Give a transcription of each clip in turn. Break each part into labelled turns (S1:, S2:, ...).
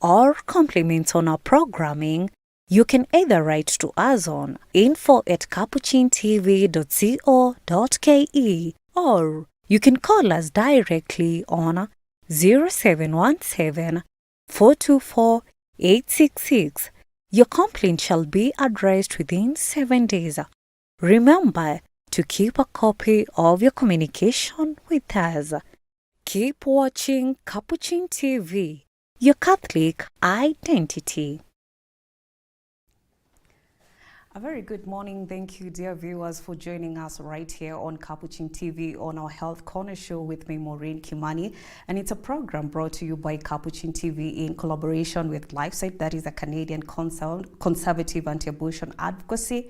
S1: or compliments on our programming, you can either write to us on info@capuchintv.co.ke or you can call us directly on 0717 424 866. Your complaint shall be addressed within 7 days. Remember to keep a copy of your communication with us. Keep watching Capuchin TV, your Catholic identity. A very good morning. Thank you, dear viewers, for joining us right here on Capuchin TV on our Health Corner show with me, Maureen Kimani. And it's a program brought to you by Capuchin TV in collaboration with LifeSite, that is a Canadian conservative anti-abortion advocacy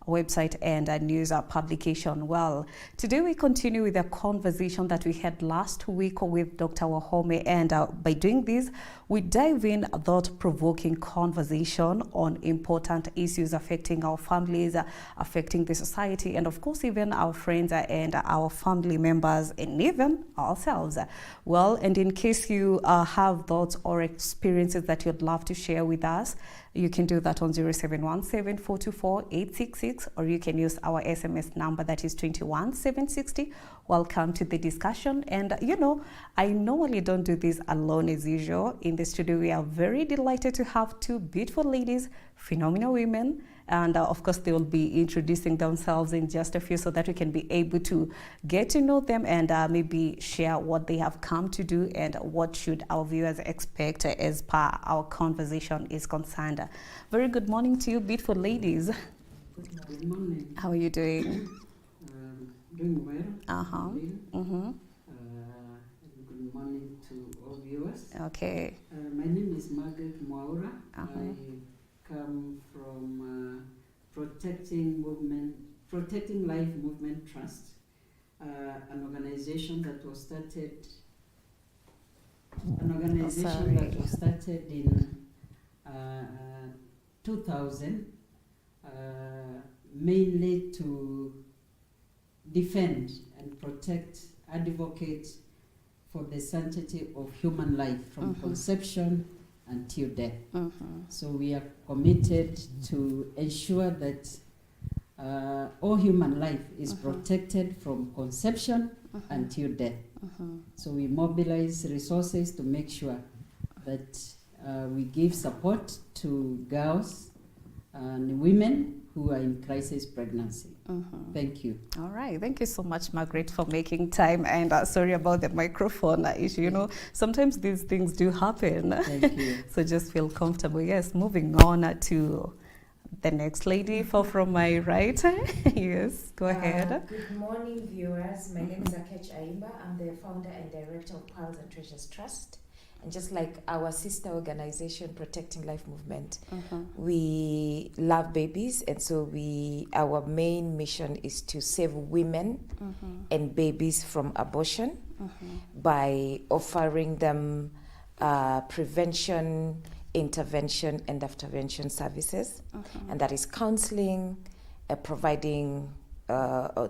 S1: website and a news publication. Well, today we continue with a conversation that we had last week with Dr. Wahome, and by doing this, we dive in a thought-provoking conversation on important issues affecting our families, affecting the society, and of course even our friends and our family members, and even ourselves. Well, and in case you have thoughts or experiences that you'd love to share with us, you can do that on 0717 424 866, or you can use our SMS number that is 21760. Welcome to the discussion. And you know, I normally don't do this alone as usual. In the studio, we are very delighted to have two beautiful ladies, phenomenal women. And of course, they will be introducing themselves in just a few so that we can be able to get to know them and maybe share what they have come to do and what should our viewers expect as per our conversation is concerned. Very good morning to you, beautiful ladies.
S2: Good morning.
S1: How are you doing?
S2: Doing well.
S1: Mm-hmm.
S2: Good morning to all viewers.
S1: Okay.
S2: My name is Margaret Mwaura.
S1: Uh-huh.
S2: I come from Protecting Life Movement Trust, an organization that was started. In 2000, mainly to defend and protect, advocate for the sanctity of human life from conception until death. So we are committed to ensure that all human life is protected from conception until death. So we mobilize resources to make sure that we give support to girls and women who are in crisis pregnancy. Thank you.
S1: All right. Thank you so much, Margaret, for making time. And sorry about the microphone issue. You know, sometimes these things do happen.
S2: Thank you.
S1: So just feel comfortable. Yes, moving on to the next lady from my right. Yes, go ahead.
S3: Good morning, viewers. My name is Aketch Aimba. I'm the founder and director of Pearls and Treasures Trust. And just like our sister organization, Protecting Life Movement, we love babies, and so our main mission is to save women and babies from abortion by offering them prevention, intervention, and aftervention services, and that is counseling, providing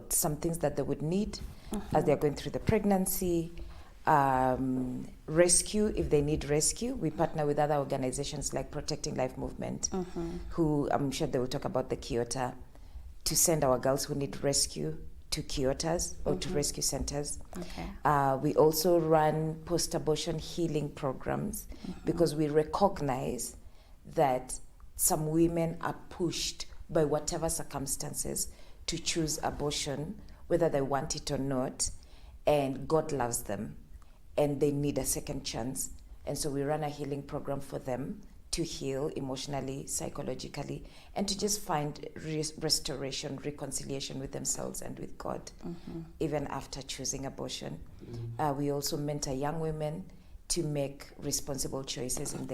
S3: some things that they would need as they're going through the pregnancy. Rescue, if they need rescue. We partner with other organizations like Protecting Life Movement, who I'm sure they will talk about the Kyoto, to send our girls who need rescue to Kyotas or to rescue centers. We also run post-abortion healing programs because we recognize that some women are pushed by whatever circumstances to choose abortion, whether they want it or not, and God loves them and they need a second chance. And so we run a healing program for them to heal emotionally, psychologically, and to just find restoration, reconciliation with themselves and with God, even after choosing abortion. We also mentor young women to make responsible choices in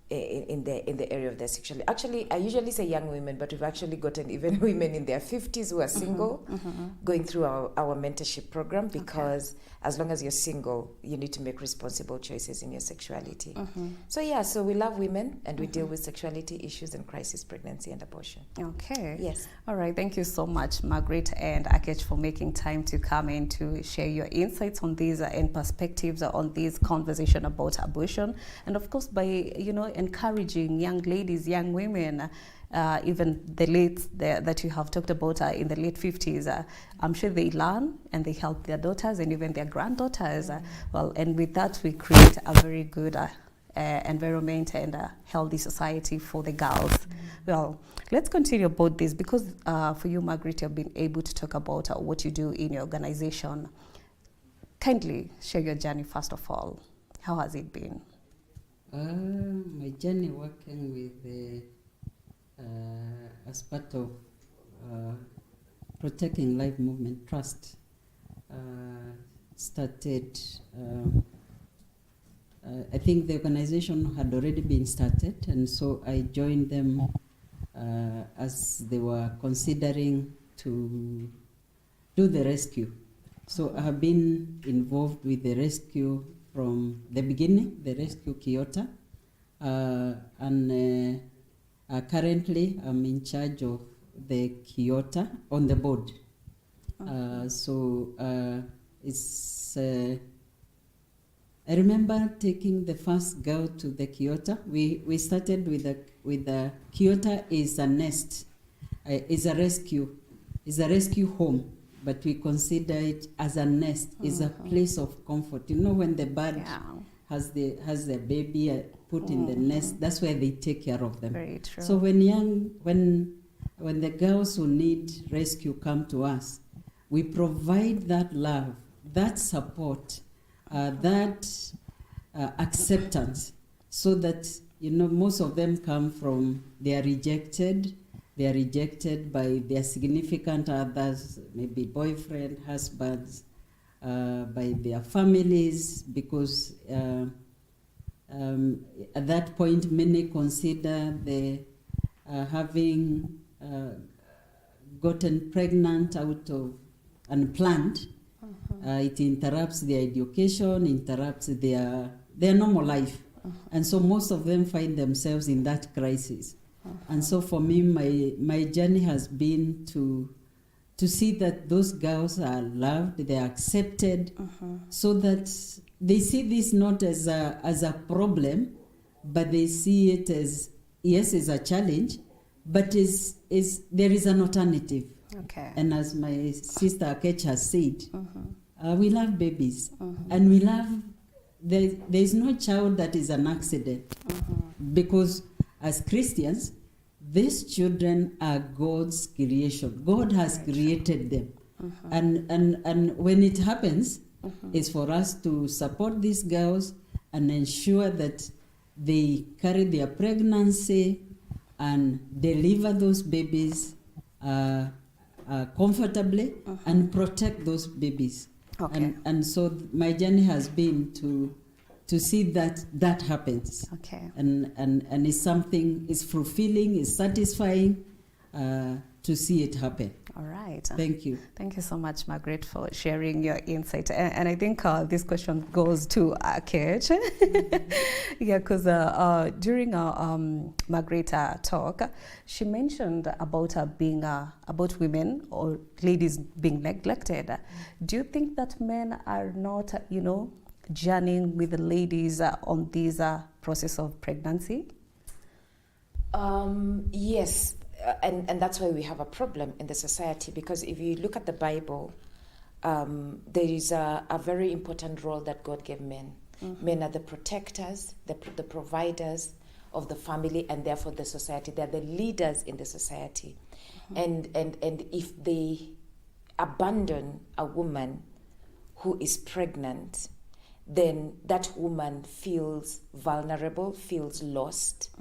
S3: in the area of their sexuality. Actually, I usually say young women, but we've actually gotten even women in their 50s who are single going through our mentorship program, because as long as you're single, you need to make responsible choices in your sexuality. So we love women, and we deal with sexuality issues and crisis pregnancy and abortion.
S1: Okay.
S3: Yes.
S1: All right. Thank you so much, Margaret and Aketch, for making time to come in to share your insights on these and perspectives on this conversation about abortion, and of course by encouraging young ladies, young women, even the late that you have talked about in the late 50s. I'm sure they learn and they help their daughters and even their granddaughters. And with that we create a very good environment and a healthy society for the girls. Well, let's continue about this, because for you, Margaret, you've been able to talk about what you do in your organization. Kindly share your journey first of all. How has it been?
S2: My journey working with as part of Protecting Life Movement Trust started. I think the organization had already been started, and so I joined them as they were considering to do the rescue. So I have been involved with the rescue from the beginning, the rescue Kyoto, and currently I'm in charge of the Kyoto on the board. It's I remember taking the first girl to the Kyoto. We started with the Kyoto is a nest, is a rescue home, but we consider it as a nest, is a place of comfort. You know, when the bird has their baby put in the nest, that's where they take care of them.
S1: Very true.
S2: So when the girls who need rescue come to us, we provide that love, that support, that acceptance, so that most of them come from they are rejected by their significant others, maybe boyfriend, husbands, by their families, because at that point many consider the having gotten pregnant out of unplanned. It interrupts their education, interrupts their normal life. And so most of them find themselves in that crisis. And so for me, my journey has been to see that those girls are loved, they are accepted, so that they see this not as a problem, but they see it as, yes, it's a challenge, but there is an alternative.
S1: Okay.
S2: And as my sister Aketch has said, we love babies, and we love, there is no child that is an accident, because as Christians, these children are God's creation. God has created them. And when it happens, it's for us to support these girls and ensure that they carry their pregnancy and deliver those babies comfortably and protect those babies.
S1: Okay.
S2: And so my journey has been to see that happens.
S1: Okay.
S2: And it's something, it's fulfilling, it's satisfying to see it happen.
S1: All right.
S2: Thank you.
S1: Thank you so much, Margaret, for sharing your insight. And I think this question goes to Aketch. Yeah, because during our Margaret talk, she mentioned about being about women or ladies being neglected. Do you think that men are not, journeying with the ladies on this process of pregnancy?
S3: Yes. And that's why we have a problem in the society, because if you look at the Bible, there is a very important role that God gave men. Men are the protectors, the providers of the family, and therefore the society. They're the leaders in the society. And if they abandon a woman who is pregnant, then that woman feels vulnerable, feels lost,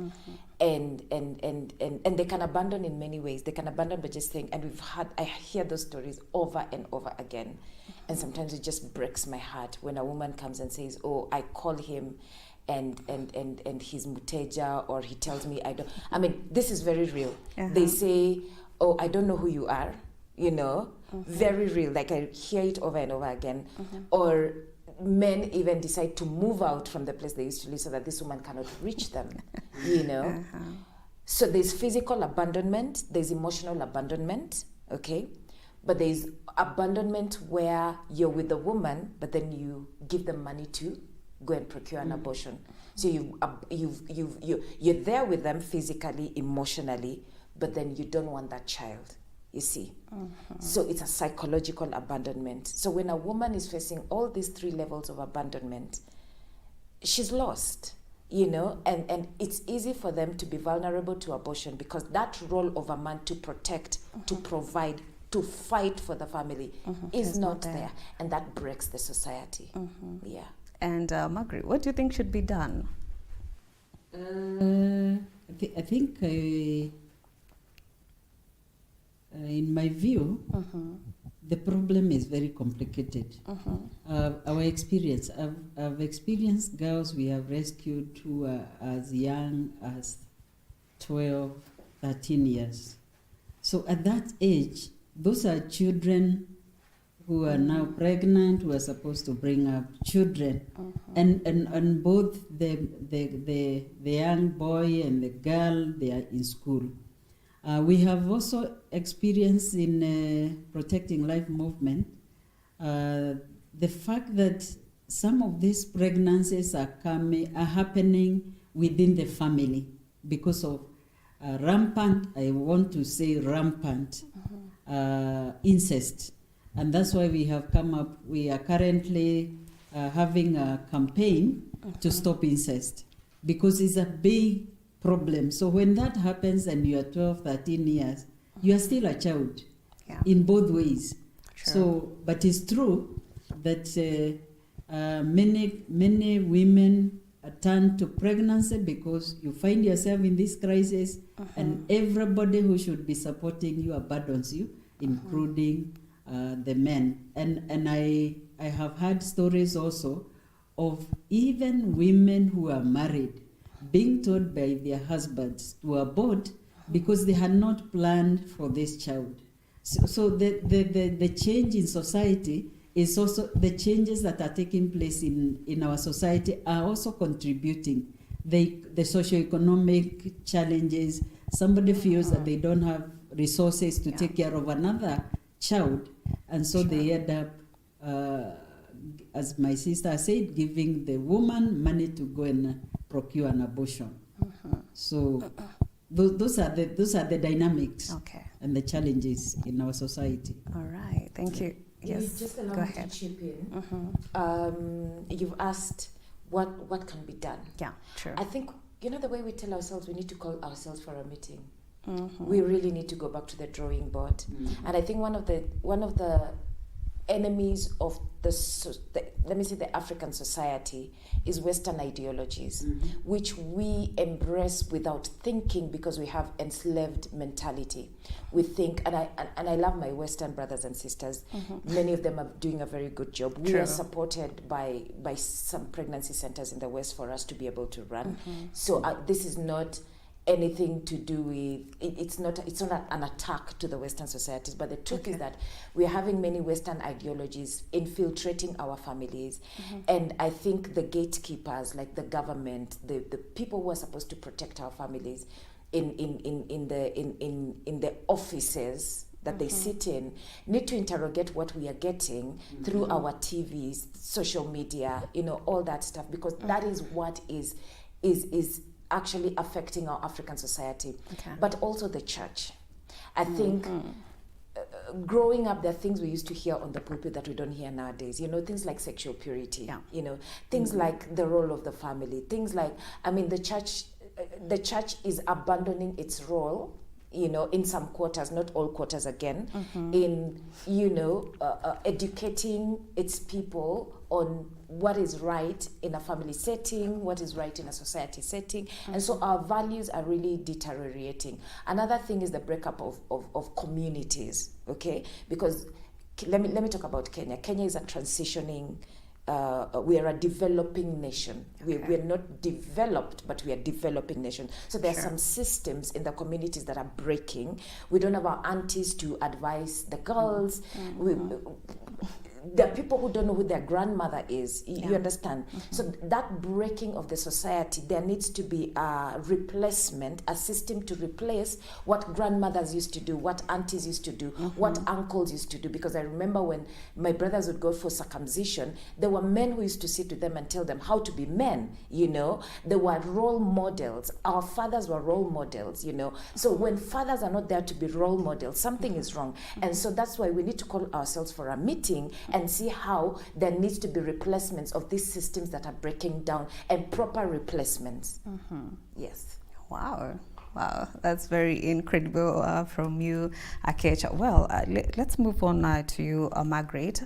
S3: and they can abandon in many ways. They can abandon by just saying, and I hear those stories over and over again, and sometimes it just breaks my heart when a woman comes and says, "Oh, I call him, and he's muteja, or he tells me this is very real. They say, oh, I don't know who you are, very real. Like, I hear it over and over again. Or men even decide to move out from the place they used to live so that this woman cannot reach them, So there's physical abandonment, there's emotional abandonment, okay? But there's abandonment where you're with the woman, but then you give them money to go and procure an abortion. So you're there with them physically, emotionally, but then you don't want that child, you see. So it's a psychological abandonment. So when a woman is facing all these 3 levels of abandonment, she's lost, and it's easy for them to be vulnerable to abortion, because that role of a man to protect, to provide, to fight for the family is not there. And that breaks the society. Yeah.
S1: And Margaret, what do you think should be done?
S2: I think in my view, the problem is very complicated. Our experience, I've experienced girls we have rescued who are as young as 12, 13 years. So at that age, those are children who are now pregnant, who are supposed to bring up children. And both the young boy and the girl, they are in school. We have also experienced in Protecting Life movement the fact that some of these pregnancies are happening within the family because of rampant incest. And that's why we are currently having a campaign to stop incest, because it's a big problem. So when that happens and you are 12, 13 years, you are still a child in both ways.
S1: Sure.
S2: So, but it's true that many women turn to pregnancy because you find yourself in this crisis, and everybody who should be supporting you abandons you, including the men. And I have heard stories also of even women who are married being told by their husbands to abort because they had not planned for this child. So the change in society is also, the changes that are taking place in our society are also contributing. The socioeconomic challenges, somebody feels that they don't have resources to take care of another child, and so they end up, as my sister said, giving the woman money to go and procure an abortion. So those are the dynamics and the challenges in our society.
S1: All right, thank you. Yes,
S3: just allow
S1: go
S3: me
S1: ahead.
S3: to chip in. You've asked what can be done.
S1: Yeah, true.
S3: I think, the way we tell ourselves, we need to call ourselves for a meeting. We really need to go back to the drawing board. And I think one of the enemies of the African society is Western ideologies, which we embrace without thinking because we have enslaved mentality. We think, and I love my Western brothers and sisters. Many of them are doing a very good job. We are supported by some pregnancy centers in the West for us to be able to run. So this is not anything to do with it's not an attack to the Western societies, but the truth is that we are having many Western ideologies infiltrating our families, and I think the gatekeepers, like the government, the people who are supposed to protect our families in the offices that they sit in, need to interrogate what we are getting through our TVs, social media, all that stuff, because that is what is actually affecting our African society, but also the church. I think growing up, there are things we used to hear on the pulpit that we don't hear nowadays. Things like sexual purity. Things like the role of the family. Things like, the church is abandoning its role, in some quarters, not all quarters again, in educating its people on what is right in a family setting, what is right in a society setting. And so our values are really deteriorating. Another thing is the breakup of communities, okay? Because let me talk about Kenya. Kenya is a transitioning we are a developing nation.
S1: Okay.
S3: We're not developed, but we are developing nation. So there are
S1: Sure.
S3: some systems in the communities that are breaking. We don't have our aunties to advise the girls. There are people who don't know who their grandmother is. You understand? So that breaking of the society, there needs to be a replacement, a system to replace what grandmothers used to do, what aunties used to do, what uncles used to do. Because I remember when my brothers would go for circumcision, there were men who used to sit with them and tell them how to be men, you know. There were role models. Our fathers were role models, you know. So when fathers are not there to be role models, something is wrong. And so that's why we need to call ourselves for a meeting and see how there needs to be replacements of these systems that are breaking down and proper replacements. Yes.
S1: Wow. Wow, that's very incredible from you, Aketch. Well, let's move on to you, Margaret.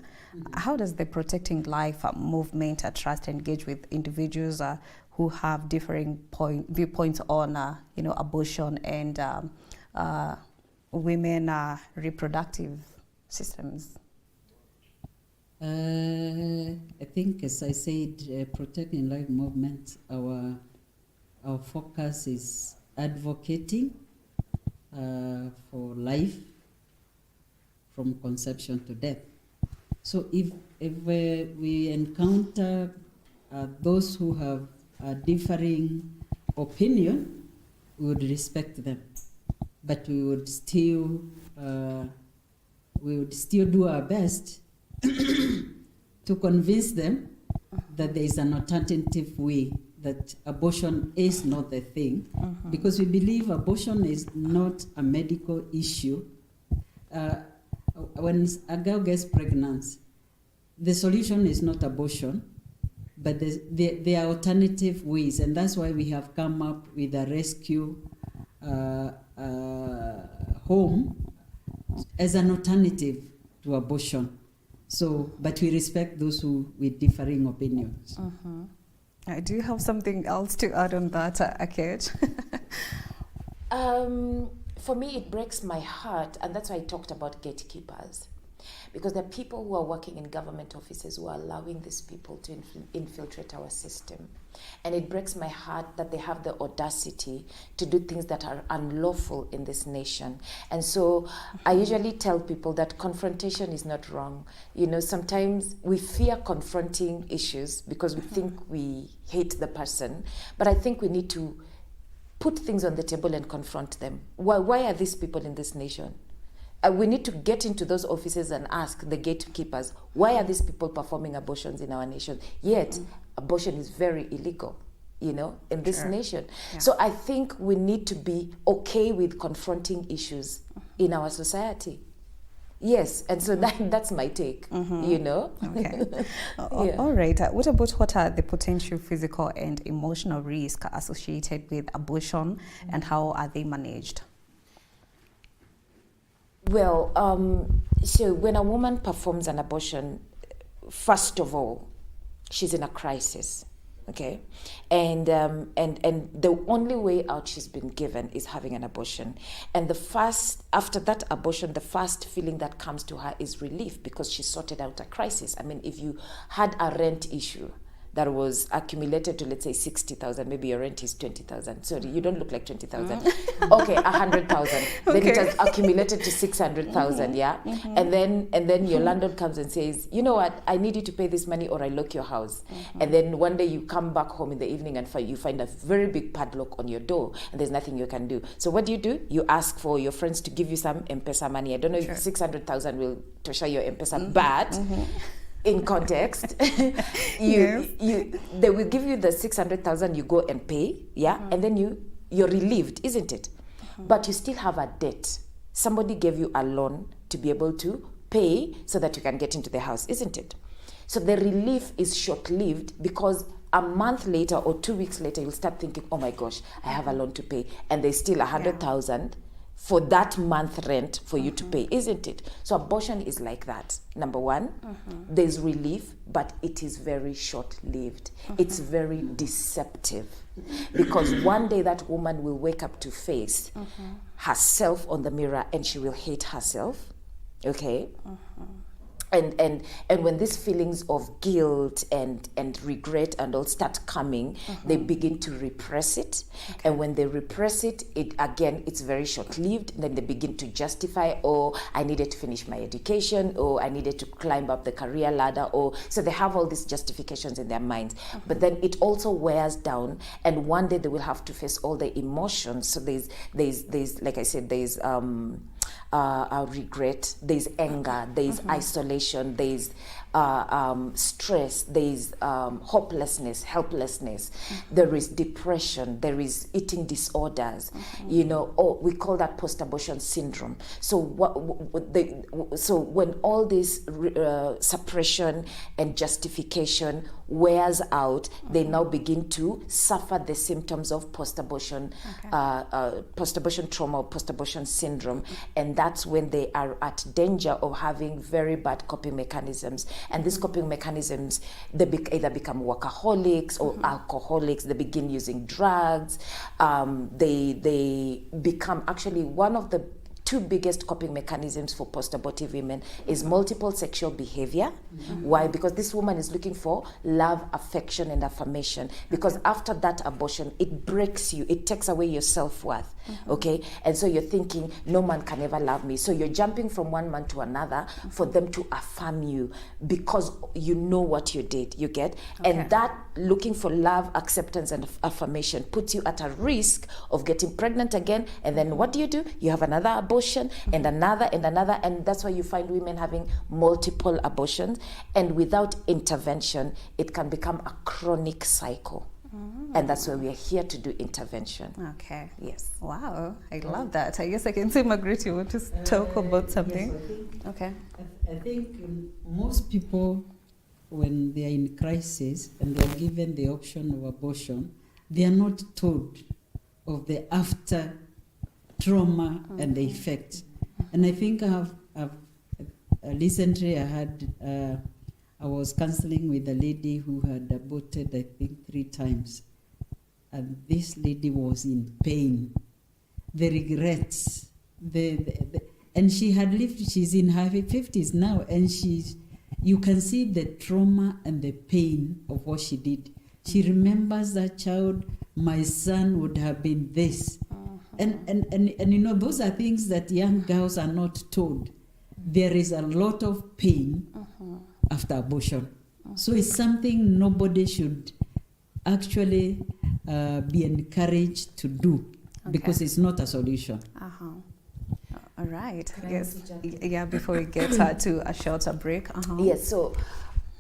S1: How does the Protecting Life movement trust engage with individuals who have differing viewpoints on, abortion and women reproductive systems?
S2: I think, as I said, Protecting Life movement, our focus is advocating for life from conception to death. So if we encounter those who have a differing opinion, we would respect them, but we would still do our best to convince them that there is an alternative way, that abortion is not the thing, because we believe abortion is not a medical issue. When a girl gets pregnant, the solution is not abortion, but there are alternative ways, and that's why we have come up with a rescue home as an alternative to abortion. So, but we respect those who with differing opinions.
S1: Do you have something else to add on that, Aketch?
S3: For me, it breaks my heart, and that's why I talked about gatekeepers. Because there are people who are working in government offices who are allowing these people to infiltrate our system. And it breaks my heart that they have the audacity to do things that are unlawful in this nation. And so I usually tell people that confrontation is not wrong. You know, sometimes we fear confronting issues because we think we hate the person. But I think we need to put things on the table and confront them. Why are these people in this nation? We need to get into those offices and ask the gatekeepers, why are these people performing abortions in our nation? Yet, abortion is very illegal, you know, in this nation. Yeah. So I think we need to be okay with confronting issues in our society. Yes, and so that's my take, you know.
S1: Okay. All right. What are the potential physical and emotional risks associated with abortion, and how are they managed?
S3: Well, so when a woman performs an abortion, first of all, she's in a crisis, okay? And the only way out she's been given is having an abortion. And after that abortion, the first feeling that comes to her is relief, because she sorted out a crisis. I mean, if you had a rent issue that was accumulated to, let's say, 60,000, maybe your rent is 20,000. Sorry, you don't look like 20,000. Okay, 100,000. Then it has accumulated to 600,000, yeah? And then your landlord comes and says, you know what, I need you to pay this money or I lock your house. And then one day you come back home in the evening and you find a very big padlock on your door and there's nothing you can do. So what do? You ask for your friends to give you some Mpesa money. I don't know if 600,000 will tosha your Mpesa, but in context, they will give you the 600,000, you go and pay, and then you're relieved, isn't it? But you still have a debt. Somebody gave you a loan to be able to pay so that you can get into the house, isn't it? So the relief is short-lived, because a month later or 2 weeks later, you'll start thinking, oh my gosh, I have a loan to pay, and there's still 100,000 for that month rent for you to pay, isn't it? So abortion is like that. Number one, there's relief, but it is very short-lived. It's very deceptive, because one day that woman will wake up to face herself on the mirror and she will hate herself, okay? And when these feelings of guilt and regret and all start coming, they begin to repress it. And when they repress it, it's very short-lived. Then they begin to justify, oh, I needed to finish my education, or I needed to climb up the career ladder, or so they have all these justifications in their minds. But then it also wears down, and one day they will have to face all the emotions. So there's like I said, there's regret, there's anger, there's isolation, there's stress, there's hopelessness, helplessness, there is depression, there is eating disorders, or we call that post-abortion syndrome. So so when all this suppression and justification wears out, they now begin to suffer the symptoms of post-abortion trauma or post-abortion syndrome, and that's when they are at danger of having very bad coping mechanisms. And these coping mechanisms, they either become workaholics or alcoholics. They begin using drugs. They become, actually, one of the two biggest coping mechanisms for post-abortive women is multiple sexual behavior. Why? Because this woman is looking for love, affection, and affirmation. Because after that abortion, it breaks you. It takes away your self-worth. Okay? And so you're thinking, no man can ever love me. So you're jumping from one man to another for them to affirm you because you know what you did. You get? And that looking for love, acceptance, and affirmation puts you at a risk of getting pregnant again. And then what do? You have another abortion and another and another, and that's why you find women having multiple abortions, and without intervention it can become a chronic cycle. And that's why we are here to do intervention.
S1: Okay.
S3: Yes.
S1: Wow, I love that. I guess I can say, Margaret, you want to talk about something?
S2: Yes, I think most people, when they are in crisis and they are given the option of abortion, they are not told of the after trauma and the effect. And I think I've recently I was counseling with a lady who had aborted, I think, 3 times. And this lady was in pain. The regrets, and she had lived, she's in her 50s now, and you can see the trauma and the pain of what she did. She remembers that child, my son would have been this. And those are things that young girls are not told. There is a lot of pain after abortion. So it's something nobody should actually be encouraged to do, because it's not a solution.
S1: All right. Yes. Yeah, before we get to a shorter break.
S3: Yes, so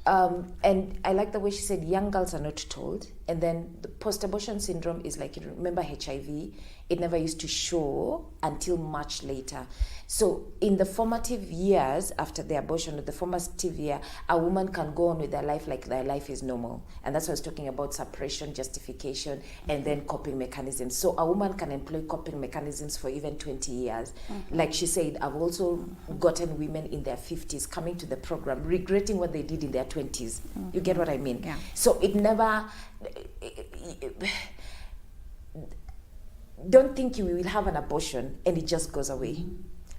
S3: and I like the way she said young girls are not told. And then the post-abortion syndrome is like, you remember HIV? It never used to show until much later. So in the formative years after the abortion, or the formative year, a woman can go on with their life like their life is normal. And that's what I was talking about, suppression, justification, and then coping mechanisms. So a woman can employ coping mechanisms for even 20 years. Like she said, I've also gotten women in their 50s coming to the program, regretting what they did in their 20s. You get what I mean?
S1: Yeah.
S3: So it never... Don't think you will have an abortion and it just goes away.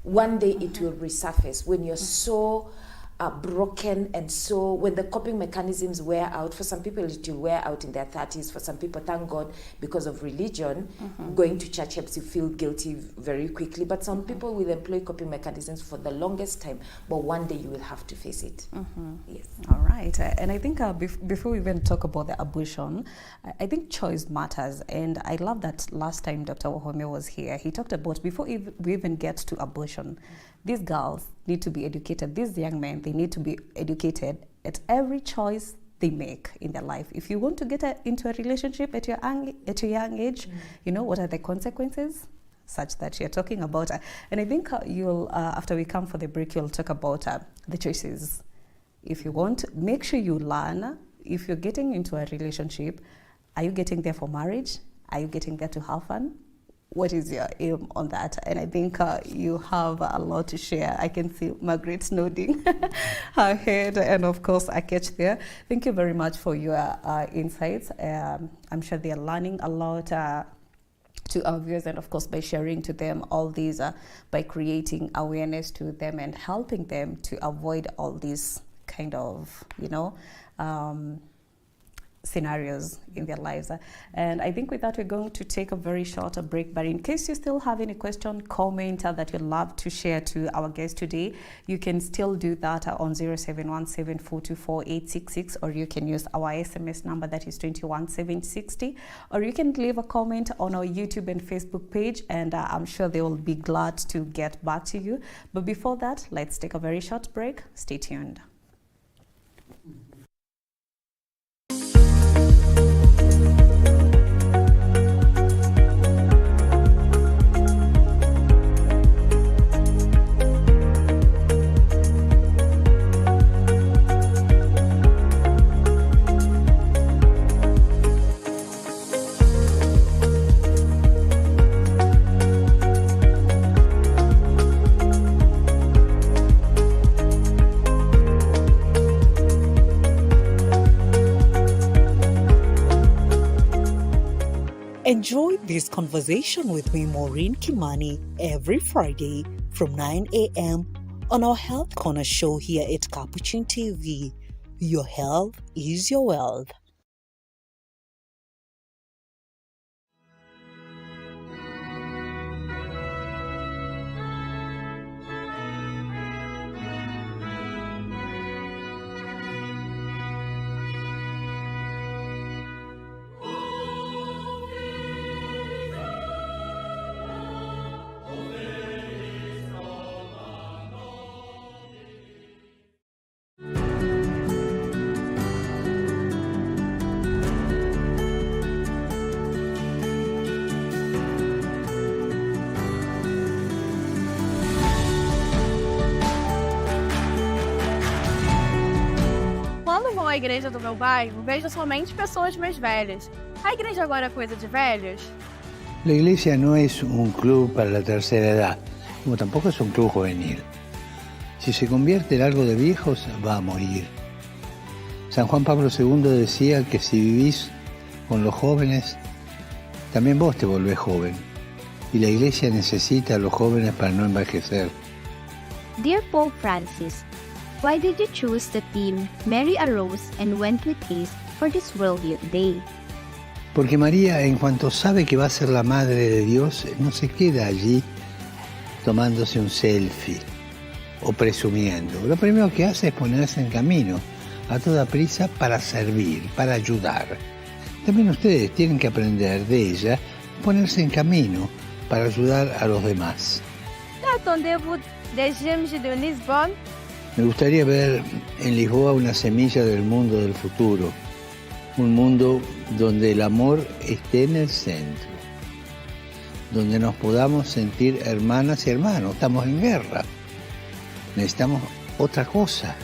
S3: One day it will resurface when you're so broken, and so when the coping mechanisms wear out. For some people it will wear out in their 30s. For some people, thank God, because of religion, going to church helps you feel guilty very quickly. But some people will employ coping mechanisms for the longest time, but one day you will have to face it. Yes.
S1: All right. And I think before we even talk about the abortion, I think choice matters. And I love that last time Dr. Wahome was here, he talked about, before we even get to abortion, these girls need to be educated. These young men, they need to be educated at every choice they make in their life. If you want to get into a relationship at your young age, you know, what are the consequences? Such that you're talking about. And I think you'll, after we come for the break, you'll talk about the choices. If you want, make sure you learn. If you're getting into a relationship, are you getting there for marriage? Are you getting there to have fun? What is your aim on that? And I think you have a lot to share. I can see Margaret nodding her head, and of course Aketch there. Thank you very much for your insights. I'm sure they are learning a lot to our viewers, and of course by sharing to them all these, by creating awareness to them and helping them to avoid all these kind of, scenarios in their lives. And I think with that, we're going to take a very short break. But in case you still have any question, comment that you'd love to share to our guest today, you can still do that on 0717424866, or you can use our SMS number that is 21760, or you can leave a comment on our YouTube and Facebook page, and I'm sure they will be glad to get back to you. But before that, let's take a very short break. Stay tuned.
S4: Enjoy this conversation with me, Maureen Kimani, every Friday from 9 a.m. on our Health Corner show here at Capuchin TV. Your health is your wealth.
S5: Quando vou à igreja do meu bairro, vejo somente pessoas mais velhas. A igreja agora é coisa de velhos?
S6: La iglesia no es un club para la tercera edad, como tampoco es un club juvenil. Si se convierte en algo de viejos, va a morir. San Juan Pablo II decía que si vivís con los jóvenes, también vos te volvés joven. Y la iglesia necesita a los jóvenes para no envejecer.
S7: Dear Pope Francis, why did you choose the theme Mary arose and went with haste for this World Youth Day?
S6: Porque María, en cuanto sabe que va a ser la Madre de Dios, no se queda allí tomándose un selfie o presumiendo. Lo primero que hace es ponerse en camino a toda prisa para servir, para ayudar. También ustedes tienen que aprender de ella a ponerse en camino para ayudar a los demás.
S5: Qu'attendez-vous des Jeunes de Lisbonne?
S6: Me gustaría ver en Lisboa una semilla del mundo del futuro. Un mundo donde el amor esté en el centro. Donde nos podamos sentir hermanas y hermanos. Estamos en guerra. Necesitamos otra cosa.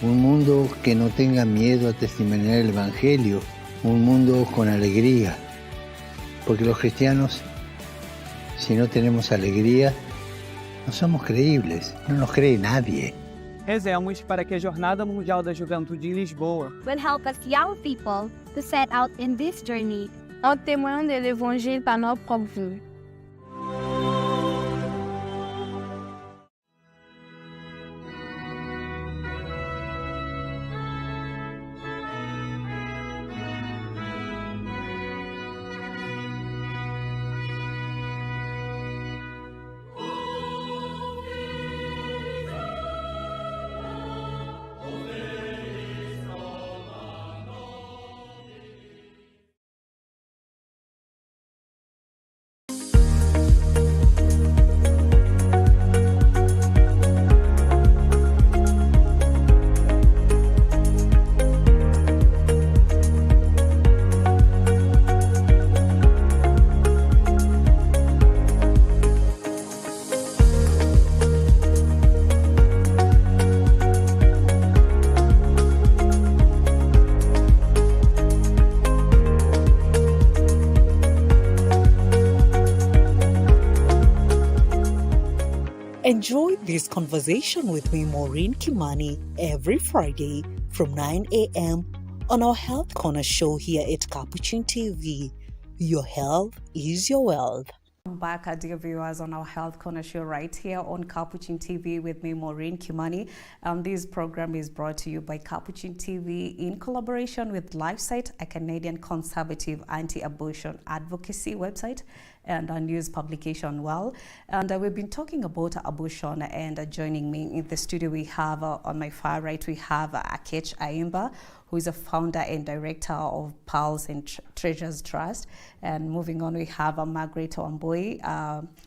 S6: Un mundo que no tenga miedo a testimoniar el Evangelio. Un mundo con alegría. Porque los cristianos, si no tenemos alegría, no somos creíbles. No nos cree nadie.
S8: Rezemos para que a Jornada Mundial da Juventude em Lisboa
S7: Will help us young people to set out in this journey.
S5: En témoin de l'évangile par nos propres vies.
S4: Enjoy this conversation with me, Maureen Kimani, every Friday from 9 a.m. on our Health Corner show here at Capuchin TV. Your health is your wealth.
S1: Back, dear viewers, on our Health Corner show right here on Capuchin TV with me, Maureen Kimani. This program is brought to you by Capuchin TV in collaboration with LifeSite, a Canadian conservative anti-abortion advocacy website and a news publication. And we've been talking about abortion, and joining me in the studio we have on my far right we have Aketch Aimba, who is a founder and director of Pearls and Treasures Trust. And moving on, we have Margaret Wambu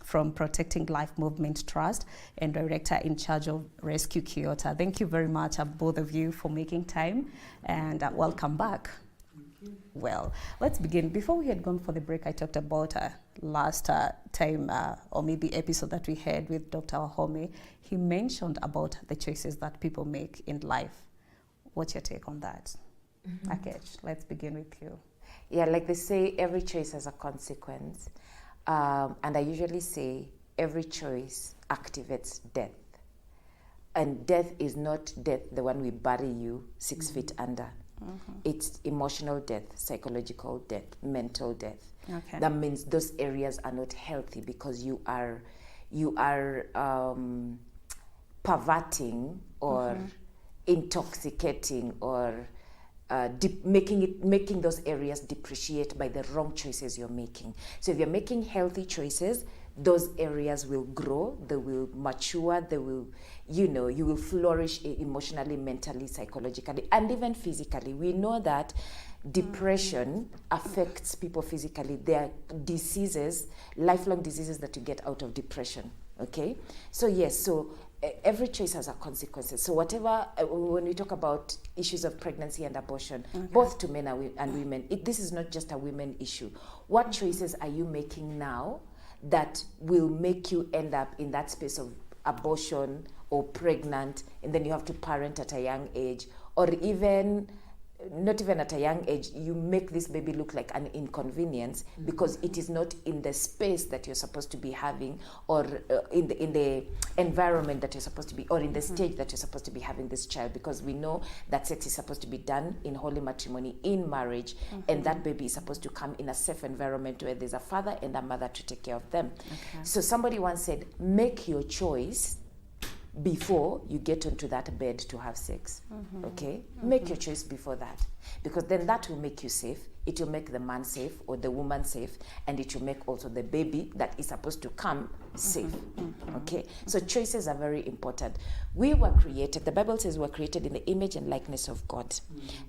S1: from Protecting Life Movement Trust and director in charge of Rescue Kyoto. Thank you very much, both of you, for making time, and welcome back. Well, let's begin. Before we had gone for the break, I talked about last time or maybe episode that we had with Dr. Wahome. He mentioned about the choices that people make in life. What's your take on that? Aketch, let's begin with you.
S3: Yeah, like they say, every choice has a consequence. And I usually say every choice activates death. And death is not death, the one we bury you 6 feet under. It's emotional death, psychological death, mental death.
S1: Okay.
S3: That means those areas are not healthy because you are perverting or intoxicating or making those areas depreciate by the wrong choices you're making. So if you're making healthy choices, those areas will grow, they will mature, they will, you will flourish emotionally, mentally, psychologically, and even physically. We know that depression affects people physically. There are diseases, lifelong diseases that you get out of depression. Okay? So yes, every choice has a consequences. So whatever, when we talk about issues of pregnancy and abortion, both to men and women, this is not just a women issue. What choices are you making now that will make you end up in that space of abortion or pregnant, and then you have to parent at a young age, or even not even at a young age, you make this baby look like an inconvenience because it is not in the space that you're supposed to be having, or in the environment that you're supposed to be, or in the stage that you're supposed to be having this child, because we know that sex is supposed to be done in holy matrimony, in marriage, and that baby is supposed to come in a safe environment where there's a father and a mother to take care of them. So somebody once said, make your choice before you get onto that bed to have sex. Okay? Make your choice before that, because then that will make you safe. It will make the man safe or the woman safe, and it will make also the baby that is supposed to come safe. Okay? So choices are very important. We were created, the Bible says we're created in the image and likeness of God.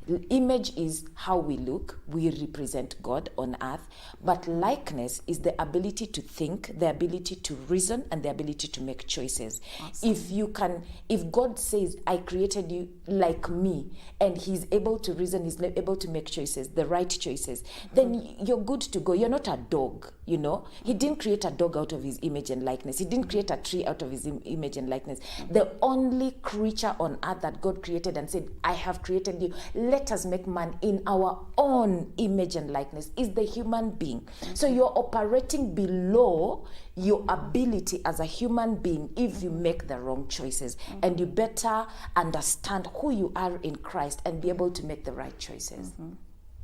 S3: The image is how we look. We represent God on earth. But likeness is the ability to think, the ability to reason, and the ability to make choices. Awesome. If God says, I created you like me, and he's able to reason, he's able to make choices, the right choices, then you're good to go. You're not a dog, He didn't create a dog out of his image and likeness. He didn't create a tree out of his image and likeness. The only creature on earth that God created and said, I have created you, let us make man in our own image and likeness, is the human being. So you're operating below your ability as a human being if you make the wrong choices. And you better understand who you are in Christ and be able to make the right choices.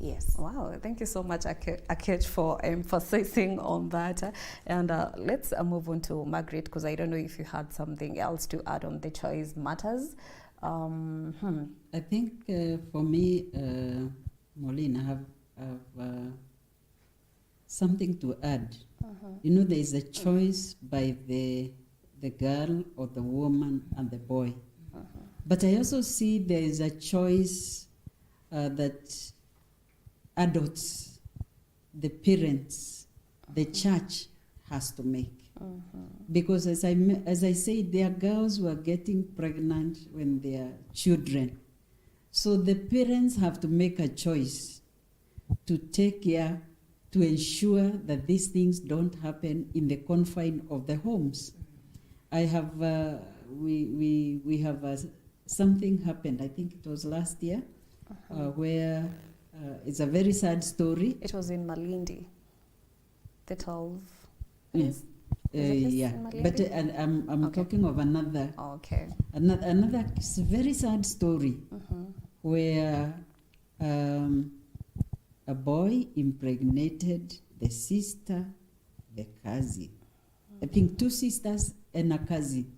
S3: Yes.
S1: Wow, thank you so much, Aketch, for emphasizing on that. And let's move on to Margaret, because I don't know if you had something else to add on the choice matters.
S2: I think for me, Maureen, I have something to add. There is a choice by the girl or the woman and the boy. But I also see there is a choice that adults, the parents, the church has to make. Because as I said, there are girls who are getting pregnant when they are children. So the parents have to make a choice to take care, to ensure that these things don't happen in the confine of the homes. I have, we have something happened, I think it was last year, where it's a very sad story.
S1: It was in Malindi, the 12.
S2: Yes. Yeah, but I'm talking of another. Another very sad story where a boy impregnated the sister, the cousin. I think 2 sisters and a cousin.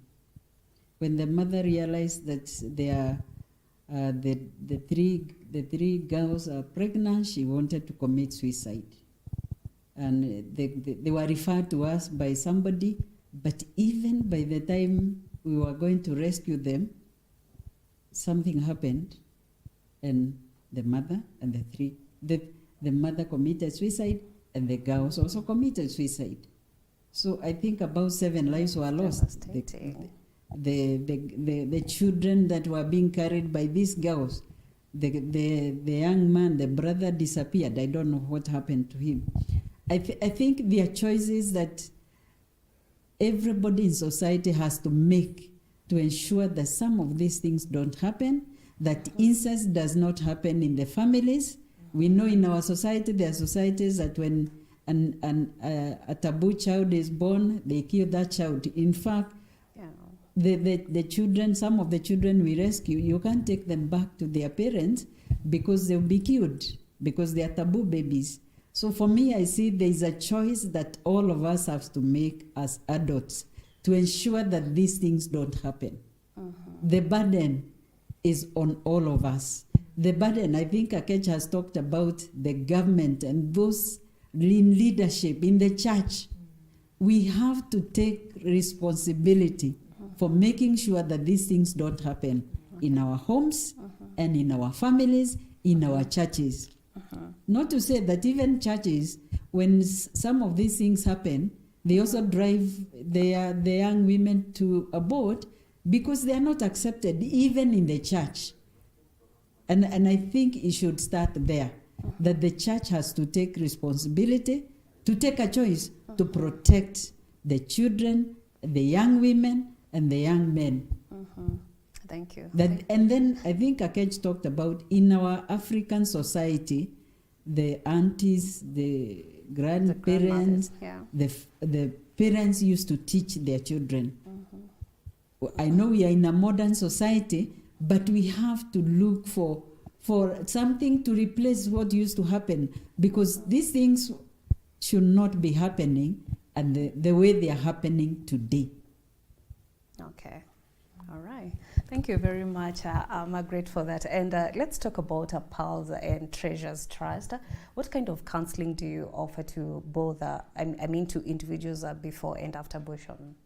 S2: When the mother realized that they are, the three girls are pregnant, she wanted to commit suicide. And they were referred to us by somebody, but even by the time we were going to rescue them, something happened, and the mother and the mother committed suicide, and the girls also committed suicide. So I think about 7 lives were lost. The children that were being carried by these girls, the young man, the brother disappeared. I don't know what happened to him. I think there are choices that everybody in society has to make to ensure that some of these things don't happen, that incest does not happen in the families. We know in our society, there are societies that when a taboo child is born, they kill that child. In fact, the children, some of the children we rescue, you can't take them back to their parents because they'll be killed, because they are taboo babies. So for me, I see there is a choice that all of us have to make as adults to ensure that these things don't happen. The burden is on all of us. The burden, I think Aketch has talked about the government and those in leadership in the church. We have to take responsibility for making sure that these things don't happen in our homes and in our families, in our churches. Not to say that even churches, when some of these things happen, they also drive the young women to abort because they are not accepted even in the church. And I think it should start there, that the church has to take responsibility, to take a choice to protect the children, the young women, and the young men.
S1: Thank you.
S2: And then I think Aketch talked about in our African society, the aunties, the grandparents, the parents used to teach their children. I know we are in a modern society, but we have to look for something to replace what used to happen, because these things should not be happening and the way they are happening today.
S1: Okay. All right. Thank you very much, Margaret, for that. And let's talk about PLAZA and Treasures Trust. What kind of counseling do you offer to both, to individuals before and after abortion?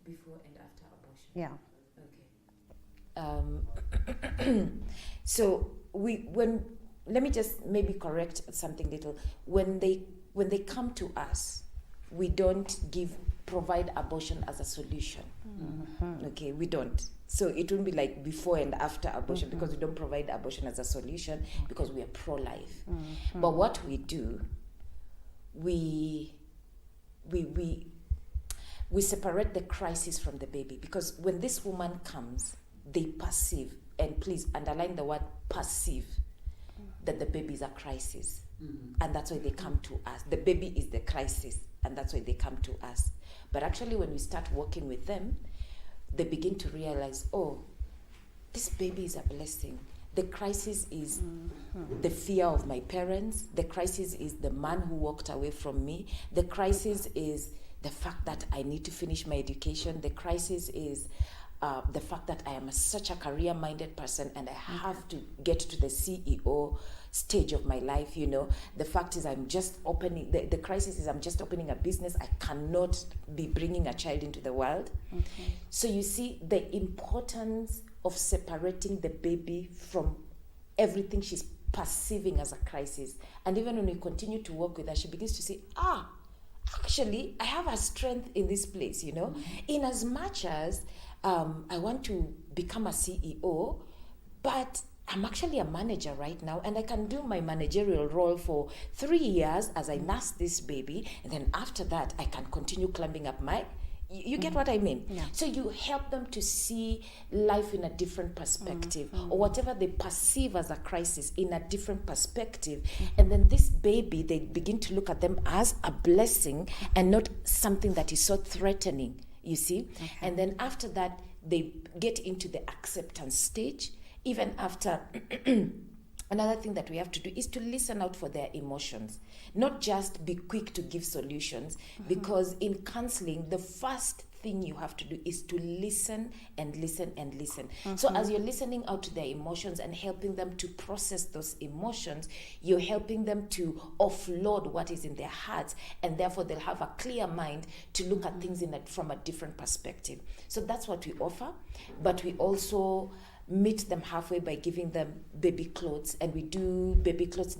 S3: Before and after abortion?
S1: Yeah.
S3: Okay. So let me just maybe correct something little. When they come to us, we don't provide abortion as a solution. Okay, we don't. So it won't be like before and after abortion, because we don't provide abortion as a solution, because we are pro-life. But what we do, we separate the crisis from the baby, because when this woman comes, they perceive, and please underline the word perceive, that the baby is a crisis. And that's why they come to us. The baby is the crisis, and that's why they come to us. But actually, when we start working with them, they begin to realize, oh, this baby is a blessing. The crisis is the fear of my parents. The crisis is the man who walked away from me. The crisis is the fact that I need to finish my education. The crisis is the fact that I am such a career-minded person and I have to get to the CEO stage of my life, you know. The fact is I'm just opening, the crisis is I'm just opening a business. I cannot be bringing a child into the world. So you see the importance of separating the baby from everything she's perceiving as a crisis. And even when we continue to work with her, she begins to say, actually, I have a strength in this place, you know. In as much as I want to become a CEO, but I'm actually a manager right now, and I can do my managerial role for 3 years as I nurse this baby, and then after that, I can continue climbing up my... You get what I mean? Yeah. So you help them to see life in a different perspective, or whatever they perceive as a crisis in a different perspective. And then this baby, they begin to look at them as a blessing and not something that is so threatening, you see? And then after that, they get into the acceptance stage. Even after Another thing that we have to do is to listen out for their emotions, not just be quick to give solutions, because in counseling, the first thing you have to do is to listen and listen and listen. So as you're listening out to their emotions and helping them to process those emotions, you're helping them to offload what is in their hearts, and therefore they'll have a clear mind to look at things from a different perspective. So that's what we offer, but we also meet them halfway by giving them baby clothes, and we do baby clothes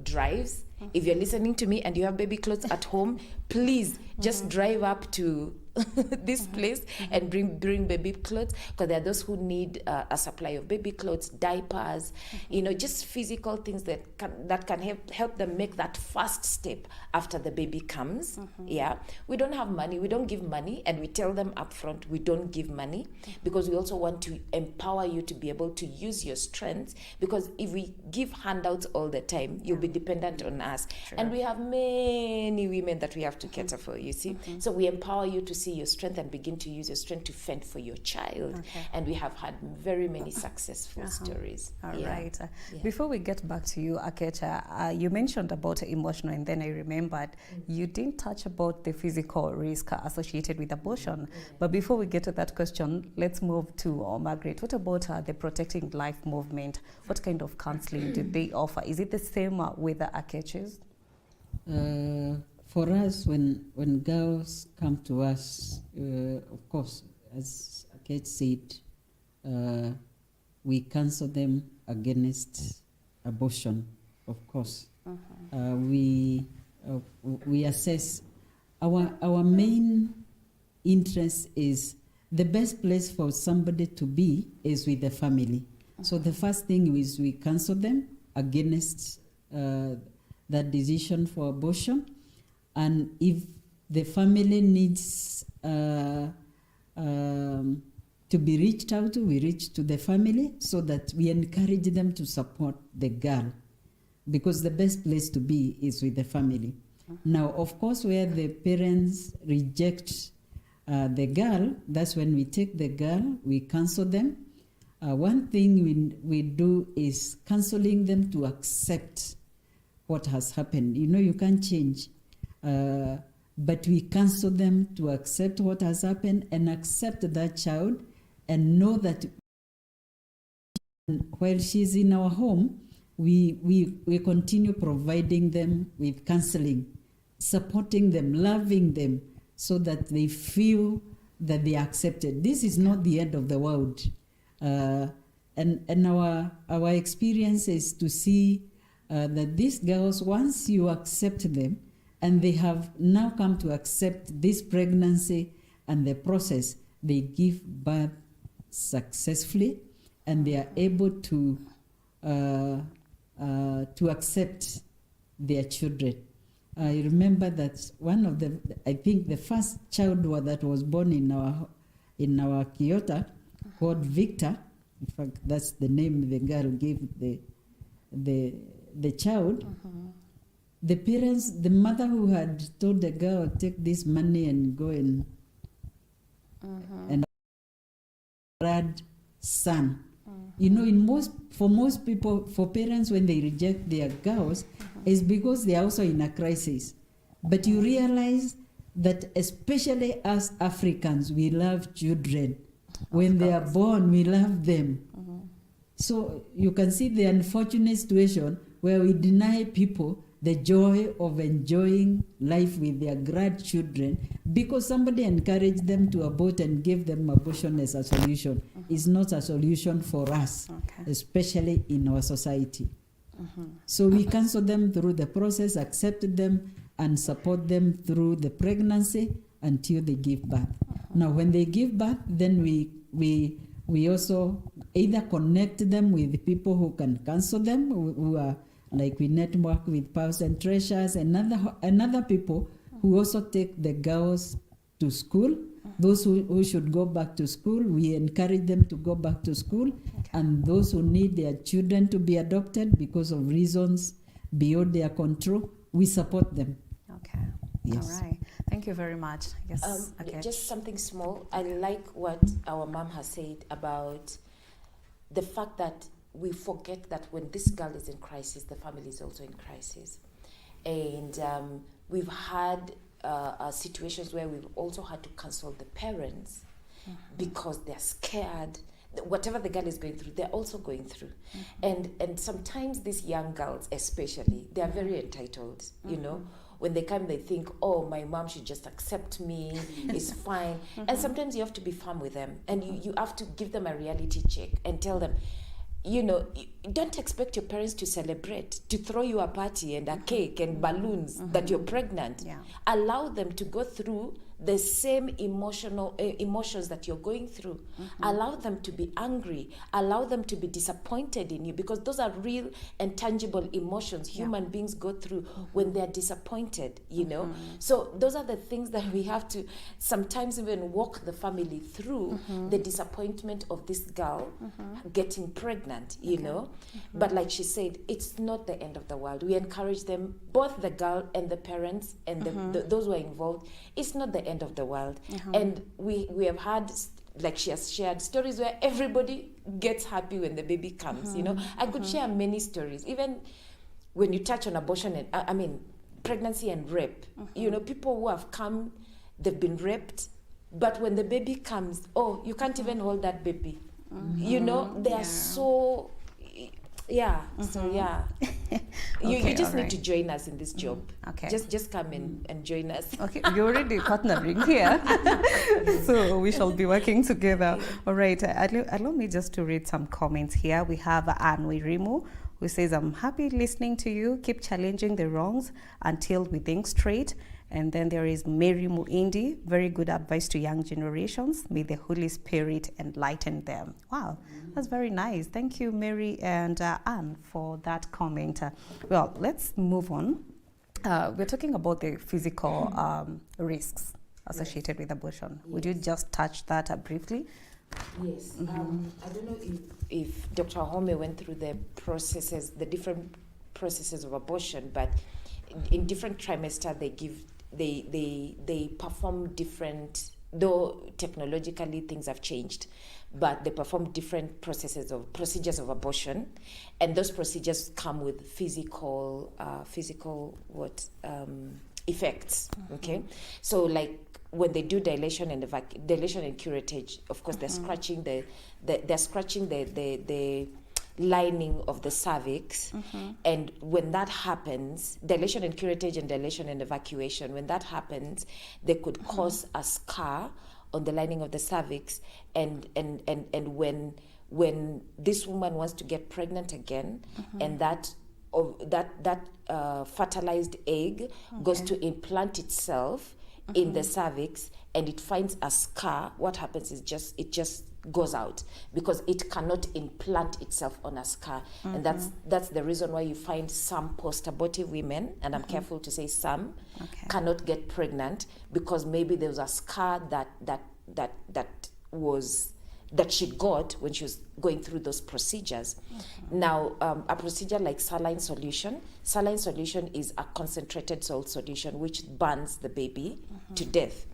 S3: drives. If you're listening to me and you have baby clothes at home, please just drive up to this place and bring baby clothes, because there are those who need a supply of baby clothes, diapers, just physical things that can help them make that first step after the baby comes. We don't have money, we don't give money, and we tell them upfront we don't give money, because we also want to empower you to be able to use your strengths, because if we give handouts all the time, you'll be dependent on us. And we have many women that we have to cater for, you see. So we empower you to see your strength and begin to use your strength to fend for your child. And we have had very many successful stories.
S1: All right. Before we get back to you, Aketch, you mentioned about emotional, and then I remembered you didn't touch about the physical risk associated with abortion. But before we get to that question, let's move to Margaret. What about the Protecting Life movement? What kind of counseling do they offer? Is it the same with the Aketches?
S2: For us, when girls come to us, of course, as Aketch said, we counsel them against abortion, of course. We assess. Our main interest is the best place for somebody to be is with the family. So the first thing is we counsel them against that decision for abortion. And if the family needs to be reached out to, we reach to the family so that we encourage them to support the girl, because the best place to be is with the family. Now, of course, where the parents reject the girl, that's when we take the girl, we counsel them. One thing we do is counseling them to accept what has happened. You can't change. But we counsel them to accept what has happened and accept that child, and know that while she's in our home, we continue providing them with counseling, supporting them, loving them, so that they feel that they are accepted. This is not the end of the world. And our experience is to see that these girls, once you accept them, and they have now come to accept this pregnancy and the process, they give birth successfully, and they are able to accept their children. I remember that I think the first child that was born in our Kyoto, called Victor. In fact, that's the name the girl gave the child. The parents, the mother who had told the girl, take this money and go and had son. For most people, for parents, when they reject their girls, it's because they are also in a crisis. But you realize that especially as Africans, we love children. When they are born, we love them. So you can see the unfortunate situation where we deny people the joy of enjoying life with their grandchildren because somebody encouraged them to abort and gave them abortion as a solution. It's not a solution for us, especially in our society. So we counsel them through the process, accept them, and support them through the pregnancy until they give birth. Now, when they give birth, then we also either connect them with people who can counsel them, who are like we network with Pearls and Treasures and another people who also take the girls to school. Those who should go back to school, we encourage them to go back to school. And those who need their children to be adopted because of reasons beyond their control, we support them.
S1: Okay.
S2: Yes.
S1: All right. Thank you very much. Yes.
S3: Just something small. I like what our mom has said about the fact that we forget that when this girl is in crisis, the family is also in crisis. And we've had situations where we've also had to cancel the parents because they're scared. Whatever the girl is going through, they're also going through. And sometimes these young girls especially, they are very entitled, you know. When they come, they think, oh, my mom should just accept me, it's fine. And sometimes you have to be firm with them, and you have to give them a reality check and tell them, you know, don't expect your parents to celebrate, to throw you a party and a cake and balloons that you're pregnant.
S1: Yeah.
S3: Allow them to go through the same emotions that you're going through. Allow them to be angry. Allow them to be disappointed in you, because those are real and tangible emotions human beings go through when they're disappointed, you know. So those are the things that we have to sometimes even walk the family through, the disappointment of this girl getting pregnant, you know. But like she said, it's not the end of the world. We encourage them, both the girl and the parents and those who are involved. It's not the end of the world. And we have had, like she has shared, stories where everybody gets happy when the baby comes, you know. I could share many stories, even when you touch on abortion and I mean pregnancy and rape, you know, people who have come, they've been raped, but when the baby comes, oh, you can't even hold that baby, you know. They are so so you just need to join us in this job.
S1: Okay.
S3: Just come in and join us.
S1: Okay, we're already partnering here. So we shall be working together. All right, allow me just to read some comments here. We have Anne Wirimu, who says, I'm happy listening to you. Keep challenging the wrongs until we think straight. And then there is Mary Muindi, very good advice to young generations. May the Holy Spirit enlighten them. Wow, that's very nice. Thank you, Mary and Anne, for that comment. Well, let's move on. We're talking about the physical risks associated with abortion. Would you just touch that briefly?
S3: Yes. I don't know if Dr. Home went through the processes, the different processes of abortion, but in different trimesters they perform different, though technologically things have changed, but they perform different procedures of abortion, and those procedures come with physical effects. Okay, so like when they do dilation and curettage, of course they're scratching the lining of the cervix, and when that happens, dilation and curettage and dilation and evacuation, when that happens, they could cause a scar on the lining of the cervix, and when this woman wants to get pregnant again, and that fertilized egg goes to implant itself in the cervix, and it finds a scar, what happens is it just goes out, because it cannot implant itself on a scar. And that's the reason why you find some post-abortive women, and I'm careful to say some, cannot get pregnant, because maybe there was a scar that she got when she was going through those procedures. Now, a procedure like saline solution is a concentrated salt solution which burns the baby to death,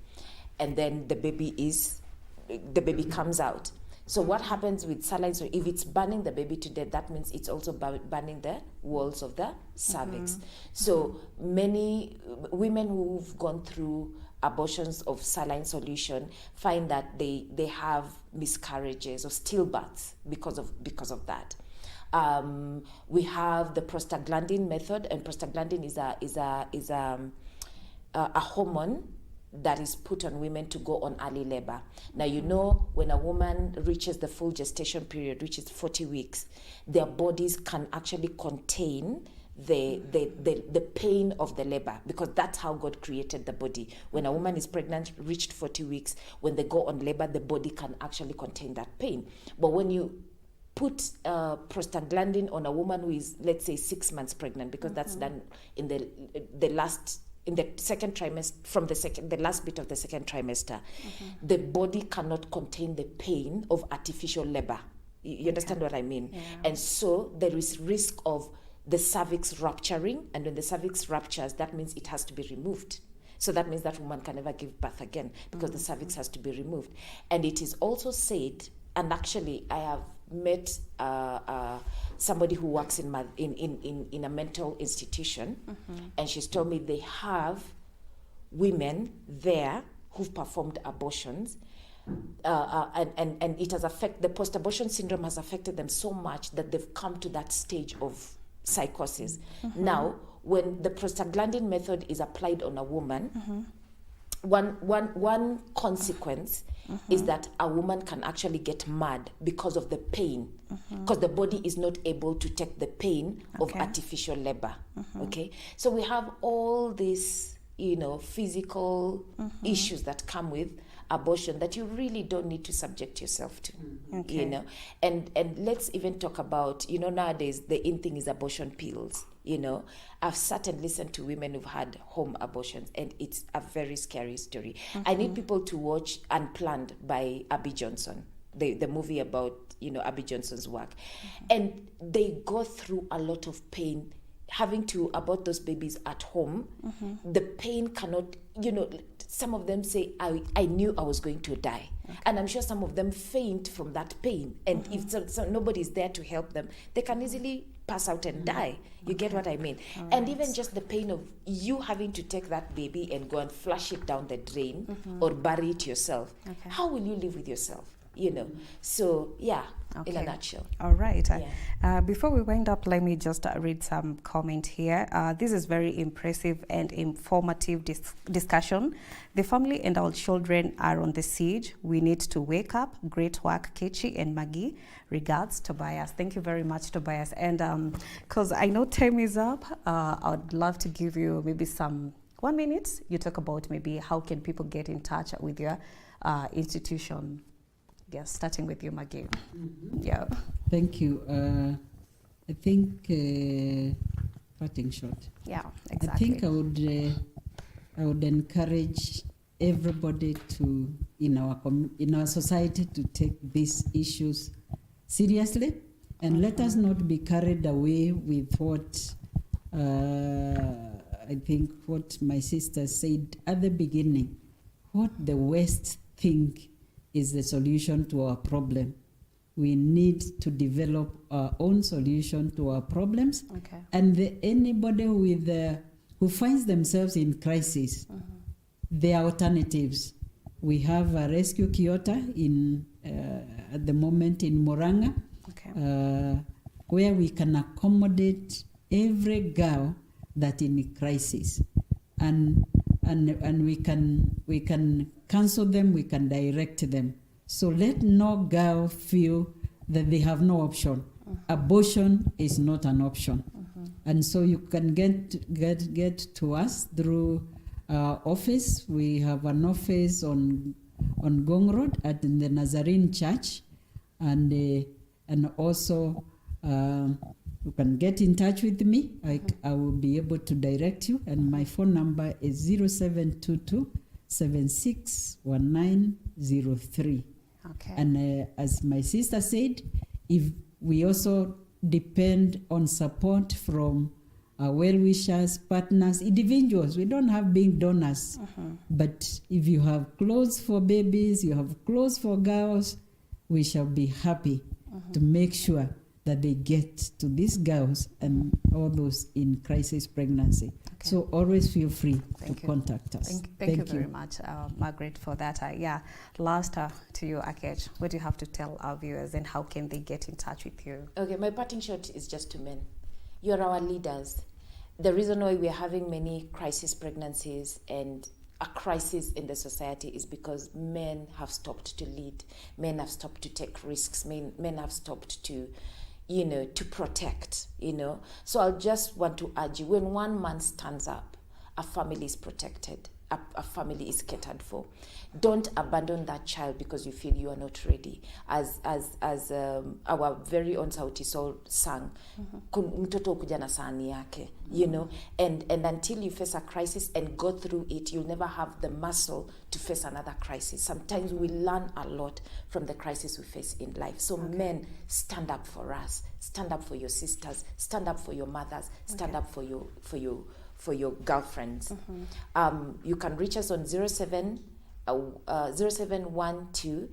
S3: and then the baby comes out. So what happens with saline, so if it's burning the baby to death, that means it's also burning the walls of the cervix. So many women who've gone through abortions of saline solution find that they have miscarriages or stillbirths because of that. We have the prostaglandin method, and prostaglandin is a hormone that is put on women to go on early labor. Now, you know, when a woman reaches the full gestation period, which is 40 weeks, their bodies can actually contain the pain of the labor, because that's how God created the body. When a woman is pregnant, reached 40 weeks, when they go on labor, the body can actually contain that pain. But when you put prostaglandin on a woman who is, let's say, 6 months pregnant, because that's done in the second trimester, from the last bit of the second trimester, the body cannot contain the pain of artificial labor. You understand what I mean? Yeah. And so there is risk of the cervix rupturing, and when the cervix ruptures, that means it has to be removed. So that means that woman can never give birth again, because the cervix has to be removed. And it is also said, and actually I have met somebody who works in a mental institution, and she's told me they have women there who've performed abortions, and it has affected, the post-abortion syndrome has affected them so much that they've come to that stage of psychosis. Now, when the prostaglandin method is applied on a woman, one consequence is that a woman can actually get mad because of the pain, because the body is not able to take the pain of artificial labor. Okay, so we have all these, physical issues that come with abortion that you really don't need to subject yourself to. And let's even talk about, nowadays the in thing is abortion pills. I've sat and listened to women who've had home abortions, and it's a very scary story. I need people to watch Unplanned by Abby Johnson, the movie about Abby Johnson's work, and they go through a lot of pain having to abort those babies at home. The pain cannot, some of them say, I knew I was going to die. And I'm sure some of them faint from that pain. And if so nobody's there to help them, they can easily pass out and die. You get what I mean? And even just the pain of you having to take that baby and go and flush it down the drain or bury it yourself. How will you live with yourself? So in a nutshell.
S1: All right. Before we wind up, let me just read some comment here. This is very impressive and informative discussion. The family and our children are on the siege. We need to wake up. Great work, Kechi and Maggie. Regards, Tobias. Thank you very much, Tobias. And because I know time is up, I would love to give you maybe 1 minute. You talk about maybe how can people get in touch with your institution. Yes, starting with you, Maggie. Yeah.
S2: Thank you. I think parting shot.
S1: Yeah, exactly.
S2: I think I would encourage everybody to in our society to take these issues seriously, and let us not be carried away with what I think what my sister said at the beginning. What the West think is the solution to our problem. We need to develop our own solution to our problems. And anybody who finds themselves in crisis, there are alternatives. We have a rescue Kyoto at the moment in Moranga, where we can accommodate every girl that in crisis, and we can counsel them, we can direct them. So let no girl feel that they have no option. Abortion is not an option. And so you can get to us through our office. We have an office on Gong Road at the Nazarene Church, and also you can get in touch with me. I will be able to direct you, and my phone number is 0722 761903. And as my sister said, if we also depend on support from our well-wishers, partners, individuals. We don't have big donors, but if you have clothes for babies, you have clothes for girls, we shall be happy to make sure that they get to these girls and all those in crisis pregnancy. So always feel free to contact us.
S1: Thank you very much, Margaret, for that. Last to you, Aketch, what do you have to tell our viewers, and how can they get in touch with you?
S3: Okay, my parting shot is just to men. You're our leaders. The reason why we're having many crisis pregnancies and a crisis in the society is because men have stopped to lead. Men have stopped to take risks. Men have stopped to protect, So I'll just want to urge you, when one man stands up, a family is protected, a family is catered for. Don't abandon that child because you feel you are not ready. As our very own Sauti Sol sang, mtoto kuja na sahani yake, and until you face a crisis and go through it, you'll never have the muscle to face another crisis. Sometimes we learn a lot from the crisis we face in life. So men, stand up for us, stand up for your sisters, stand up for your mothers, stand up for your girlfriends. You can reach us on 0712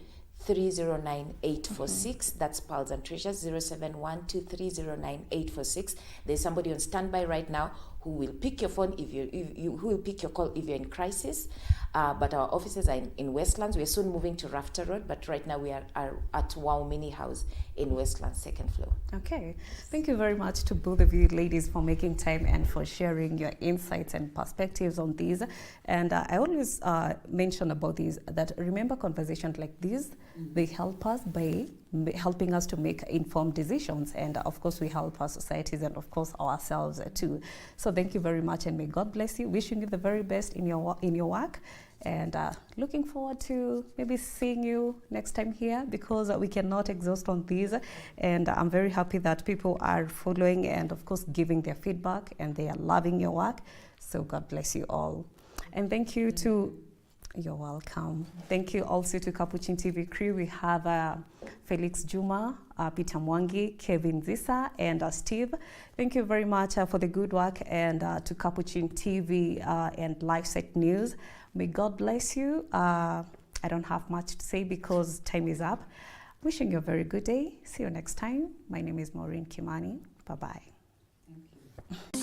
S3: 309-846. That's Pulse and Treasures, 0712309846. There's somebody on standby right now who will pick your phone who will pick your call if you're in crisis. But our offices are in Westlands. We're soon moving to Rafter Road, but right now we are at Wambu House in Westlands, 2nd floor.
S1: Okay. Thank you very much to both of you ladies for making time and for sharing your insights and perspectives on these. And I always mention about these, that remember conversations like these, they help us by helping us to make informed decisions. And of course, we help our societies and of course ourselves too. So thank you very much and may God bless you. Wishing you the very best in your work. And looking forward to maybe seeing you next time here, because we cannot exhaust on these. And I'm very happy that people are following and of course giving their feedback and they are loving your work. So God bless you all. And thank you to, you're welcome. Thank you also to Capuchin TV crew. We have Felix Juma, Peter Mwangi, Kevin Zisa, and Steve. Thank you very much for the good work, and to Capuchin TV and LifeSet News. May God bless you. I don't have much to say because time is up. Wishing you a very good day. See you next time. My name is Maureen Kimani. Bye-bye. Thank you.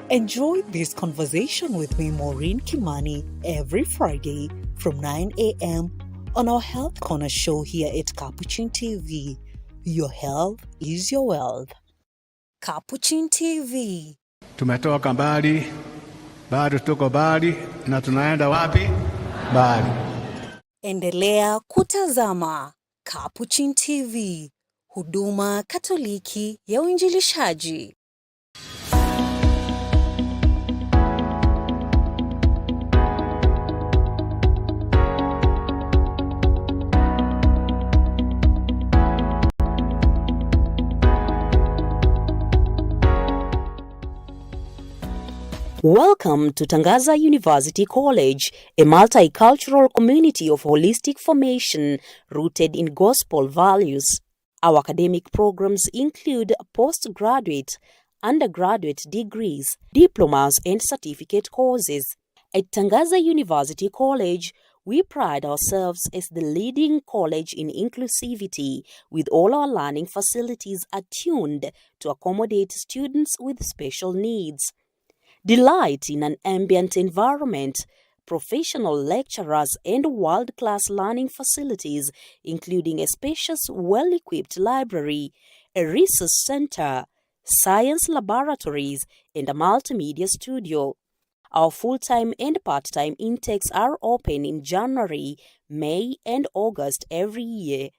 S4: Enjoy this conversation with me, Maureen Kimani, every Friday from 9 a.m. on our Health Corner show here at Capuchin TV. Your health is your wealth. Capuchin TV.
S9: Tumetoka mbali, bado tuko mbali, na tunaenda wapi? Mbali.
S4: Endelea kutazama Capuchin TV, huduma Katoliki ya uinjilishaji. Welcome to Tangaza University College, a multicultural community of holistic formation rooted in gospel values. Our academic programs include postgraduate, undergraduate degrees, diplomas, and certificate courses. At Tangaza University College, we pride ourselves as the leading college in inclusivity, with all our learning facilities attuned to accommodate students with special needs. Delight in an ambient environment, professional lecturers, and world-class learning facilities, including a spacious, well-equipped library, a research center, science laboratories, and a multimedia studio. Our full-time and part-time intakes are open in January, May, and August every year.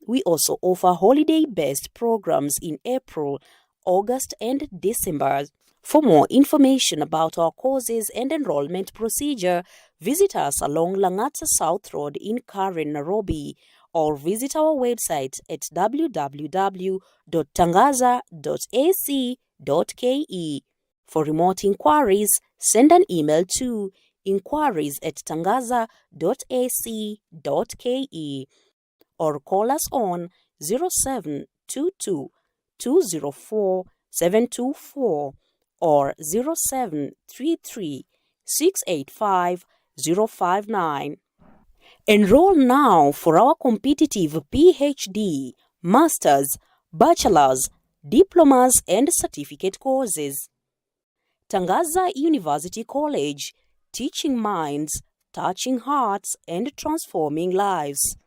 S4: We also offer holiday-based programs in April, August, and December. For more information about our courses and enrollment procedure, visit us along Langata South Road in Karen, Nairobi, or visit our website at www.tangaza.ac.ke. For remote inquiries, send an email to inquiries@tangaza.ac.ke or call us on 0722 204 724 or 0733 685 059. Enroll now for our competitive PhD, Masters, Bachelors, Diplomas, and Certificate courses. Tangaza University College, teaching minds, touching hearts, and transforming lives.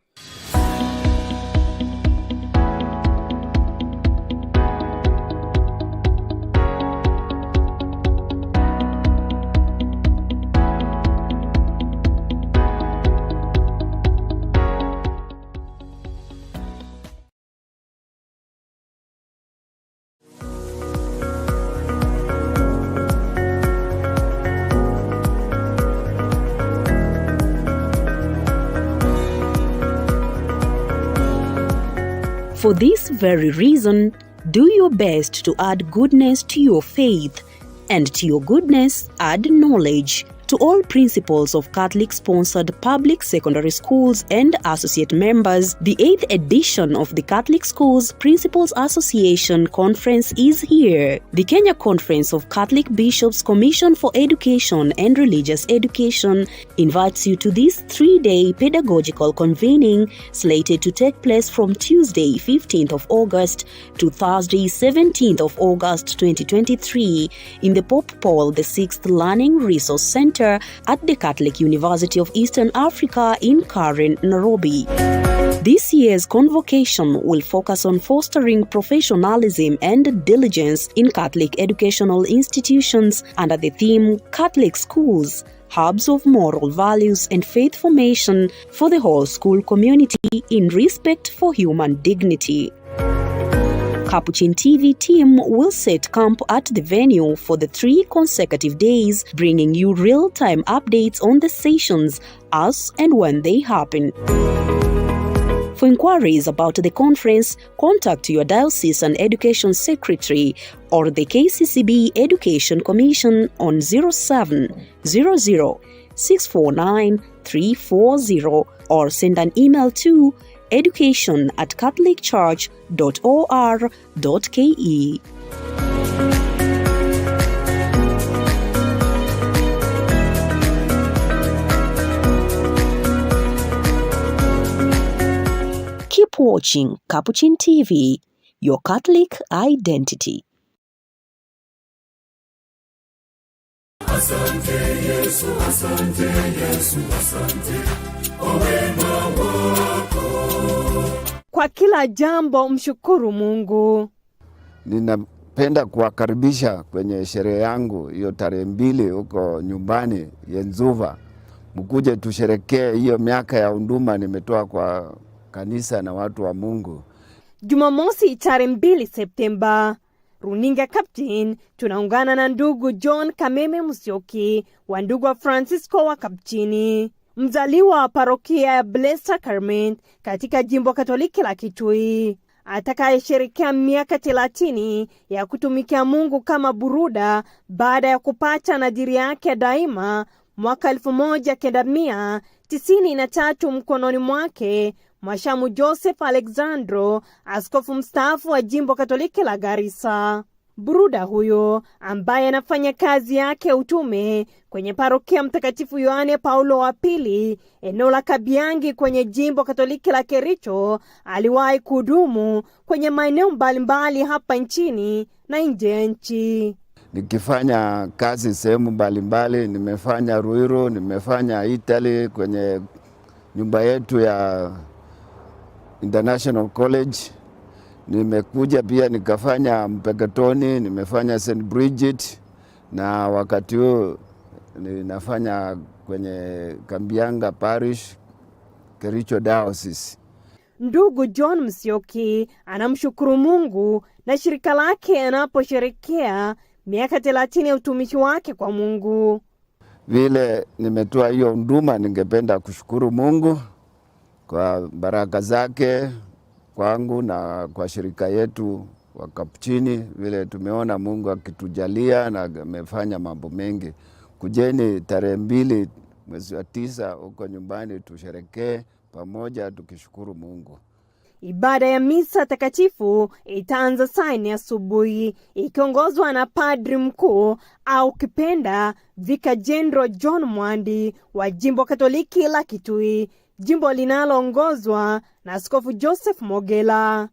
S10: For this very reason, do your best to add goodness to your faith, and to your goodness add knowledge. To all principals of Catholic-sponsored public secondary schools and associate members, the 8th edition of the Catholic Schools Principals Association Conference is here. The Kenya Conference of Catholic Bishops Commission for Education and Religious Education invites you to this 3-day pedagogical convening slated to take place from Tuesday, 15th of August to Thursday, 17th of August 2023 in the Pope Paul VI Learning Resource Center at the Catholic University of Eastern Africa in Karen, Nairobi. This year's convocation will focus on fostering professionalism and diligence in Catholic educational institutions under the theme Catholic Schools, Hubs of Moral Values and Faith Formation for the whole school community in respect for human dignity. Capuchin TV team will set camp at the venue for the 3 consecutive days, bringing you real-time updates on the sessions as and when they happen. For inquiries about the conference, contact your diocesan education secretary or the KCCB Education Commission on 0700 649 340 or send an email to education@catholicchurch.or.ke. Keep watching Capuchin TV, your Catholic identity.
S11: Asante Yesu, asante Yesu, asante kwa wema wako.
S5: Kwa kila jambo mshukuru Mungu.
S12: Ninapenda kuwakaribisha kwenye sherehe yangu hiyo tarehe 2 huko nyumbani Yenzuva. Mkuje tusherekee hiyo miaka ya unduma nimetoa kwa kanisa na watu wa Mungu.
S5: Jumamosi tarehe 2 Septemba. Runinga Captain, tunaungana na ndugu John Kameme Musyoki wa ndugu wa Francisco wa Capuchini, mzaliwa wa parokia ya Blessed Carmen katika jimbo Katoliki la Kitui, atakayesherehekea miaka 30 ya kutumikia Mungu kama buruda baada ya kupata nadhiri yake daima mwaka 1993 mkononi mwake Mwashamu Joseph Alexandro, askofu mstaafu wa jimbo Katoliki la Garissa. Buruda huyo ambaye anafanya kazi yake utume kwenye parokia Mtakatifu Yohane Paulo wa Pili, eneo la Kabiangi kwenye jimbo Katoliki la Kericho, aliwahi kudumu kwenye maeneo mbalimbali hapa nchini na nje ya nchi.
S12: Nikifanya kazi sehemu mbalimbali, nimefanya Ruiru, nimefanya Italy kwenye nyumba yetu ya International College, nimekuja pia nikafanya Mpeketoni, nimefanya St. Bridget, na wakati huu ninafanya kwenye Kambianga Parish, Kericho Diocese.
S5: Ndugu John Musyoki anamshukuru Mungu na shirika lake anaposherehekea miaka 30 ya utumishi wake kwa Mungu.
S12: Vile nimetoa hiyo huduma, ningependa kushukuru Mungu kwa baraka zake kwangu na kwa shirika yetu wa Capuchini. Vile tumeona Mungu akitujalia na amefanya mambo mengi. Kujeni tarehe 2 mwezi wa 9 huko nyumbani tusherekee pamoja tukishukuru Mungu.
S5: Ibada ya misa takatifu itaanza saa 4 asubuhi ikiongozwa na padri mkuu au kipenda Vicar General John Mwandi wa jimbo Katoliki la Kitui, jimbo linaloongozwa na Askofu Joseph Mogela.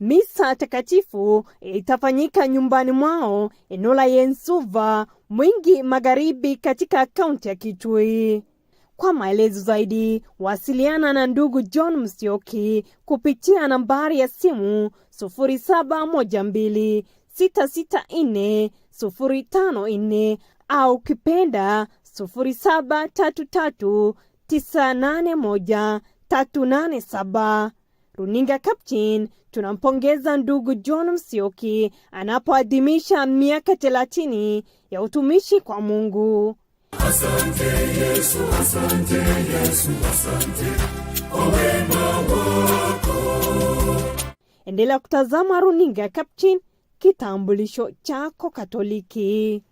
S5: Misa takatifu itafanyika nyumbani mwao eneo la Yensuva, Mwingi Magharibi katika kaunti ya Kitui. Kwa maelezo zaidi, wasiliana na ndugu John Musyoki kupitia nambari ya simu 0712664054 au kipenda 0733981387. Runinga Capuchin tunampongeza ndugu John Musyoki anapoadhimisha miaka 30 ya utumishi kwa Mungu.
S11: Asante Yesu, asante Yesu, asante kwa wema wako.
S5: Endelea kutazama runinga Capuchin, kitambulisho chako Katoliki.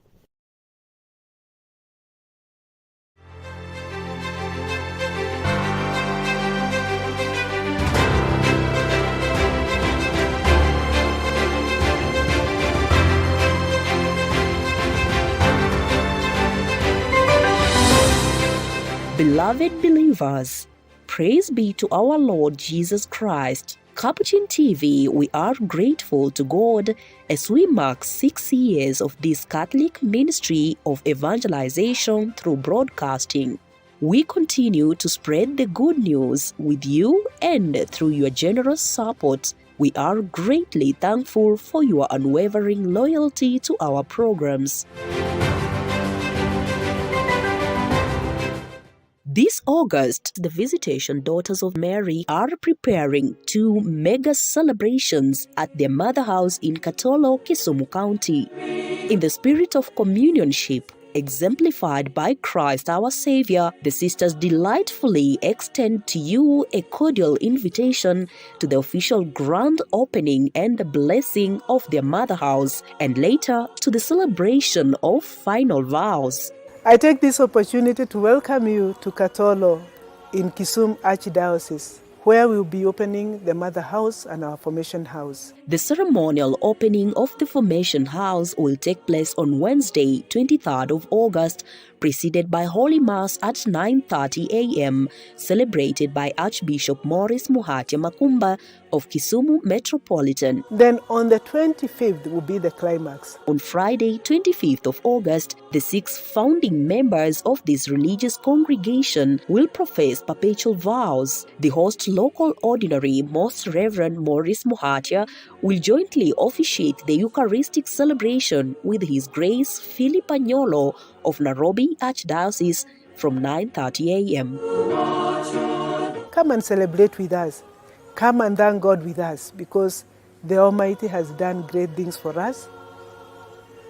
S10: Beloved believers, praise be to our Lord Jesus Christ. Capuchin TV, we are grateful to God as we mark 6 years of this Catholic ministry of evangelization through broadcasting. We continue to spread the good news with you, and through your generous support, we are greatly thankful for your unwavering loyalty to our programs. This August, the Visitation Daughters of Mary are preparing 2 mega celebrations at their mother house in Katolo, Kisumu County. In the spirit of communionship, exemplified by Christ our Savior, the sisters delightfully extend to you a cordial invitation to the official grand opening and the blessing of their mother house, and later to the celebration of final vows.
S13: I take this opportunity to welcome you to Katolo in Kisumu Archdiocese, where we'll be opening the Mother House and our Formation House.
S10: The ceremonial opening of the Formation House will take place on Wednesday, 23rd of August, preceded by Holy Mass at 9:30 a.m., celebrated by Archbishop Maurice Muhatia Makumba of Kisumu Metropolitan.
S13: Then on the 25th will be the climax.
S10: On Friday, 25th of August, the 6 founding members of this religious congregation will profess perpetual vows. The host local ordinary, Most Reverend Maurice Muhatia, will jointly officiate the Eucharistic celebration with His Grace Philip Anyolo of Nairobi Archdiocese from 9:30 a.m.
S13: Come and celebrate with us. Come and thank God with us, because the Almighty has done great things for us.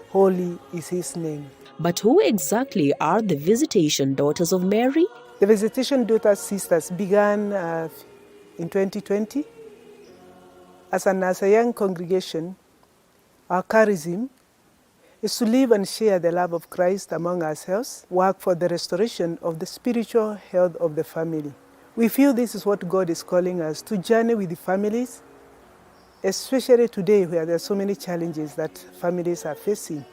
S13: Holy is His name.
S10: But who exactly are the Visitation Daughters of Mary?
S13: The Visitation Daughters Sisters began in 2020. As a young congregation, our charism is to live and share the love of Christ among ourselves, work for the restoration of the spiritual health of the family. We feel this is what God is calling us, to journey with the families, especially today where there are so many challenges that families are facing.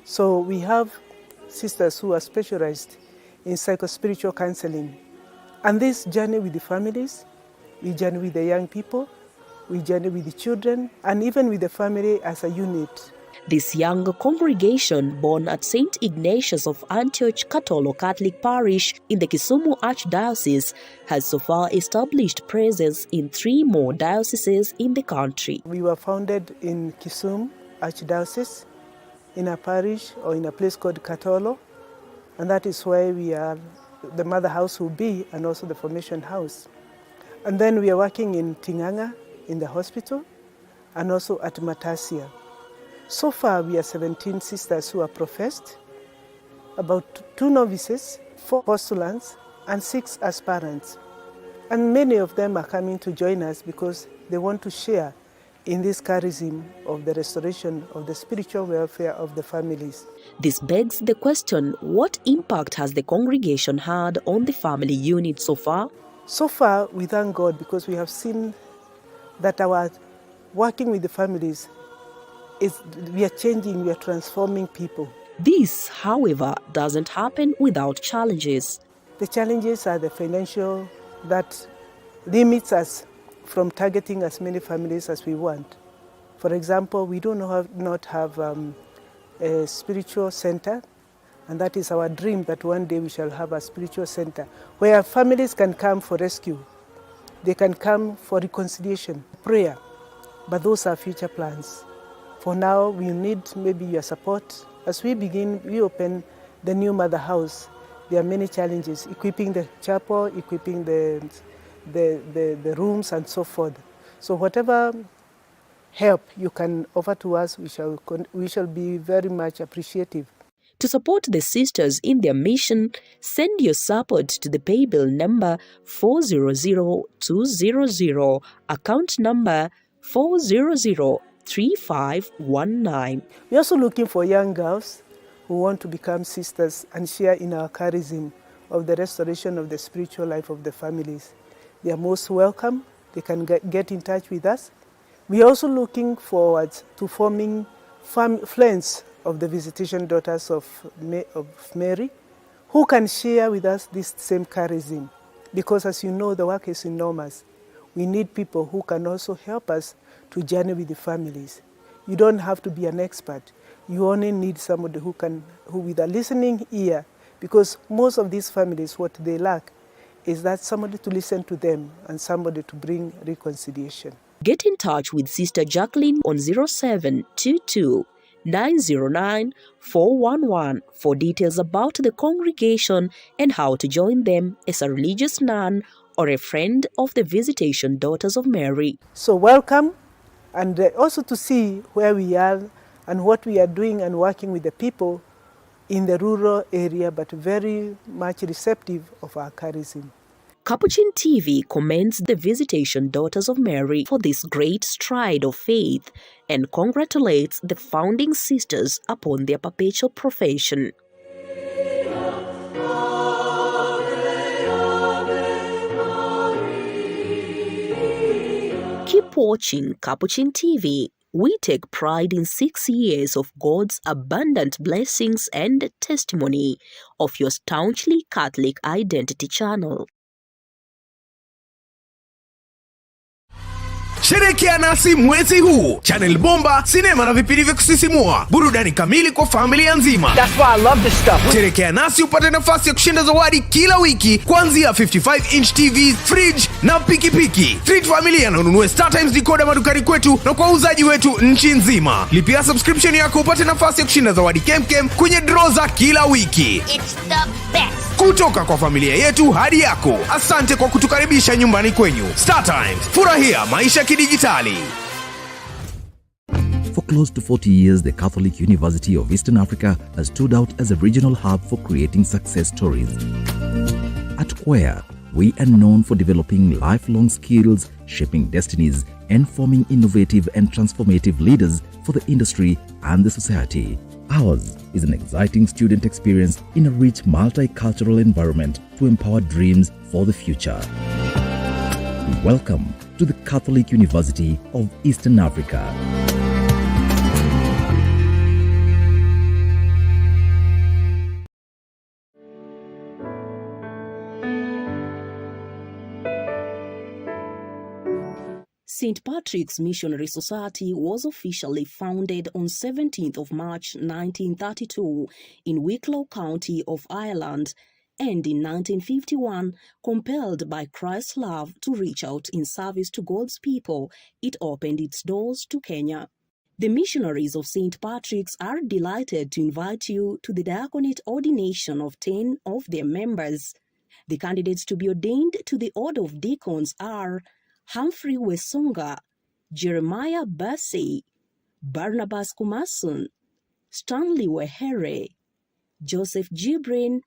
S13: So we have sisters who are specialized in psychospiritual counseling. And this journey with the families, we journey with the young people, we journey with the children, and even with the family as a unit.
S10: This young congregation, born at St. Ignatius of Antioch Katolo Catholic Parish in the Kisumu Archdiocese, has so far established presence in 3 more dioceses in the country.
S13: We were founded in Kisumu Archdiocese, in a parish or in a place called Katolo, and that is where we are, the Mother House will be, and also the Formation House. And then we are working in Tinganga, in the hospital, and also at Matasia. So far, we are 17 sisters who are professed, about 2 novices, 4 postulants, and 6 aspirants. And many of them are coming to join us because they want to share in this charism of the restoration of the spiritual welfare of the families.
S10: This begs the question, what impact has the congregation had on the family unit so far?
S13: So far, we thank God because we have seen that our working with the families we are changing, we are transforming people.
S10: This, however, doesn't happen without challenges.
S13: The challenges are the financial that limits us from targeting as many families as we want. For example, we do not have a spiritual center, and that is our dream, that one day we shall have a spiritual center where families can come for rescue. They can come for reconciliation, prayer, but those are future plans. For now, we need maybe your support. As we open the new Mother House, there are many challenges, equipping the chapel, equipping the rooms and so forth. So whatever help you can offer to us, we shall be very much appreciative.
S10: To support the sisters in their mission, send your support to the Paybill number 400200, account number 400-3519.
S13: We're also looking for young girls who want to become sisters and share in our charism of the restoration of the spiritual life of the families. They are most welcome. They can get in touch with us. We are also looking forward to forming friends of the Visitation Daughters of Mary, who can share with us this same charism. Because as you know, the work is enormous. We need people who can also help us to journey with the families. You don't have to be an expert. You only need somebody who with a listening ear, because most of these families, what they lack is that somebody to listen to them and somebody to bring reconciliation.
S10: Get in touch with Sister Jacqueline on 0722 909 411 for details about the congregation and how to join them as a religious nun or a friend of the Visitation Daughters of Mary.
S13: So welcome, and also to see where we are and what we are doing and working with the people in the rural area, but very much receptive of our charism.
S10: Capuchin TV commends the Visitation Daughters of Mary for this great stride of faith and congratulates the founding sisters upon their perpetual profession. Keep watching Capuchin TV. We take pride in 6 years of God's abundant blessings and testimony of your staunchly Catholic Identity channel.
S14: Sherekea nasi mwezi huu. Channel bomba, sinema na vipindi vya kusisimua. Burudani kamili kwa familia nzima.
S8: That's why I love this stuff.
S14: Sherekea nasi upate nafasi ya kushinda zawadi kila wiki kuanzia 55-inch TVs, fridge na pikipiki. Treat familia na ununue StarTimes decoder madukani kwetu na kwa wauzaji wetu nchi nzima. Lipia subscription yako upate nafasi ya kushinda zawadi kemkem kwenye draw za kila wiki.
S15: It's the best.
S14: Kutoka kwa familia yetu hadi yako. Asante kwa kutukaribisha nyumbani kwenyu. StarTimes, furahia maisha kidijitali.
S16: For close to 40 years, the Catholic University of Eastern Africa has stood out as a regional hub for creating success stories. At QUER, we are known for developing lifelong skills, shaping destinies, and forming innovative and transformative leaders for the industry and the society. Ours is an exciting student experience in a rich multicultural environment to empower dreams for the future. Welcome to the Catholic University of Eastern Africa.
S10: St. Patrick's Missionary Society was officially founded on 17th of March 1932 in Wicklow County of Ireland, and in 1951, compelled by Christ's love to reach out in service to God's people, it opened its doors to Kenya. The missionaries of St. Patrick's are delighted to invite you to the diaconate ordination of 10 of their members. The candidates to be ordained to the Order of Deacons are Humphrey Wesonga, Jeremiah Bassey, Barnabas Kumasun, Stanley Wehere, Joseph Jibrin,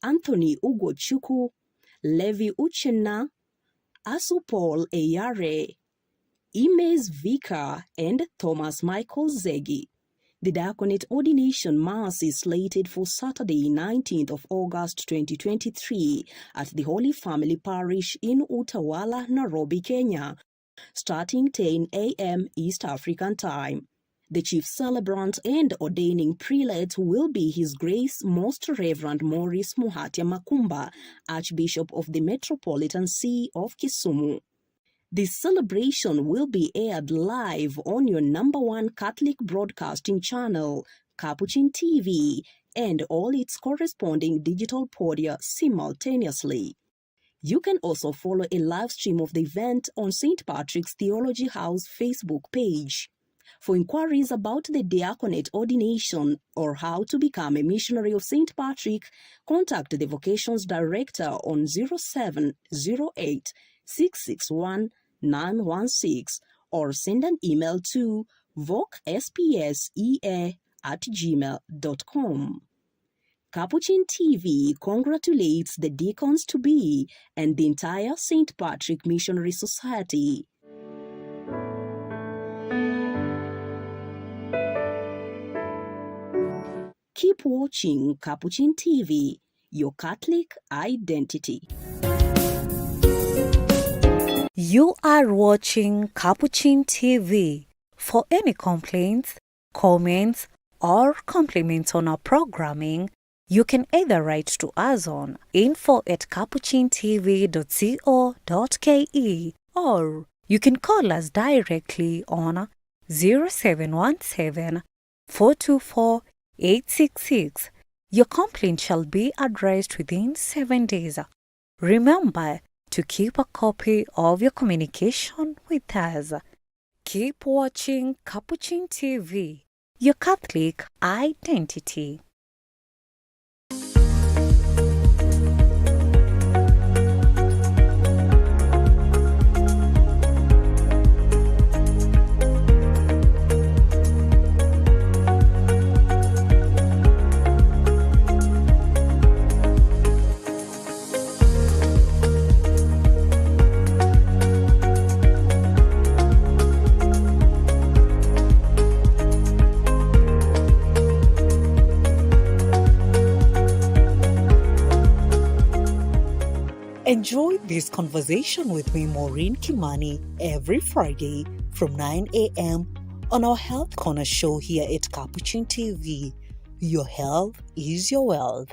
S10: Anthony Ugochukwu, Levi Uchenna, Asu Paul Eyare, Imes Vika, and Thomas Michael Zegi. The diaconate ordination mass is slated for Saturday, 19th of August 2023 at the Holy Family Parish in Utawala, Nairobi, Kenya, starting 10 a.m. East African Time. The chief celebrant and ordaining prelate will be His Grace Most Reverend Maurice Muhatia Makumba, Archbishop of the Metropolitan See of Kisumu. This celebration will be aired live on your #1 Catholic broadcasting channel, Capuchin TV, and all its corresponding digital podia simultaneously. You can also follow a live stream of the event on St. Patrick's Theology House Facebook page. For inquiries about the diaconate ordination or how to become a missionary of St. Patrick, contact the Vocations Director on 0708 661 916 or send an email to vocspsea@gmail.com. Capuchin TV congratulates the deacons-to-be and the entire St. Patrick Missionary Society. Keep watching Capuchin TV, your Catholic identity.
S1: You are watching Capuchin TV. For any complaints, comments, or compliments on our programming, you can either write to us on info@capuchintv.co.ke or you can call us directly on 0717 424 866. Your complaint shall be addressed within 7 days. Remember to keep a copy of your communication with us. Keep watching Capuchin TV, your Catholic identity.
S4: Enjoy this conversation with me, Maureen Kimani, every Friday from 9 a.m. on our Health Corner show here at Capuchin TV. Your health is your wealth.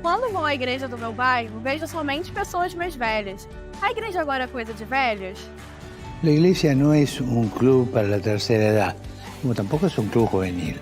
S15: Quando vou à igreja do meu bairro, vejo somente pessoas mais velhas. A igreja agora é coisa de velhos?
S6: La iglesia no es un club para la tercera edad, como tampoco es un club juvenil.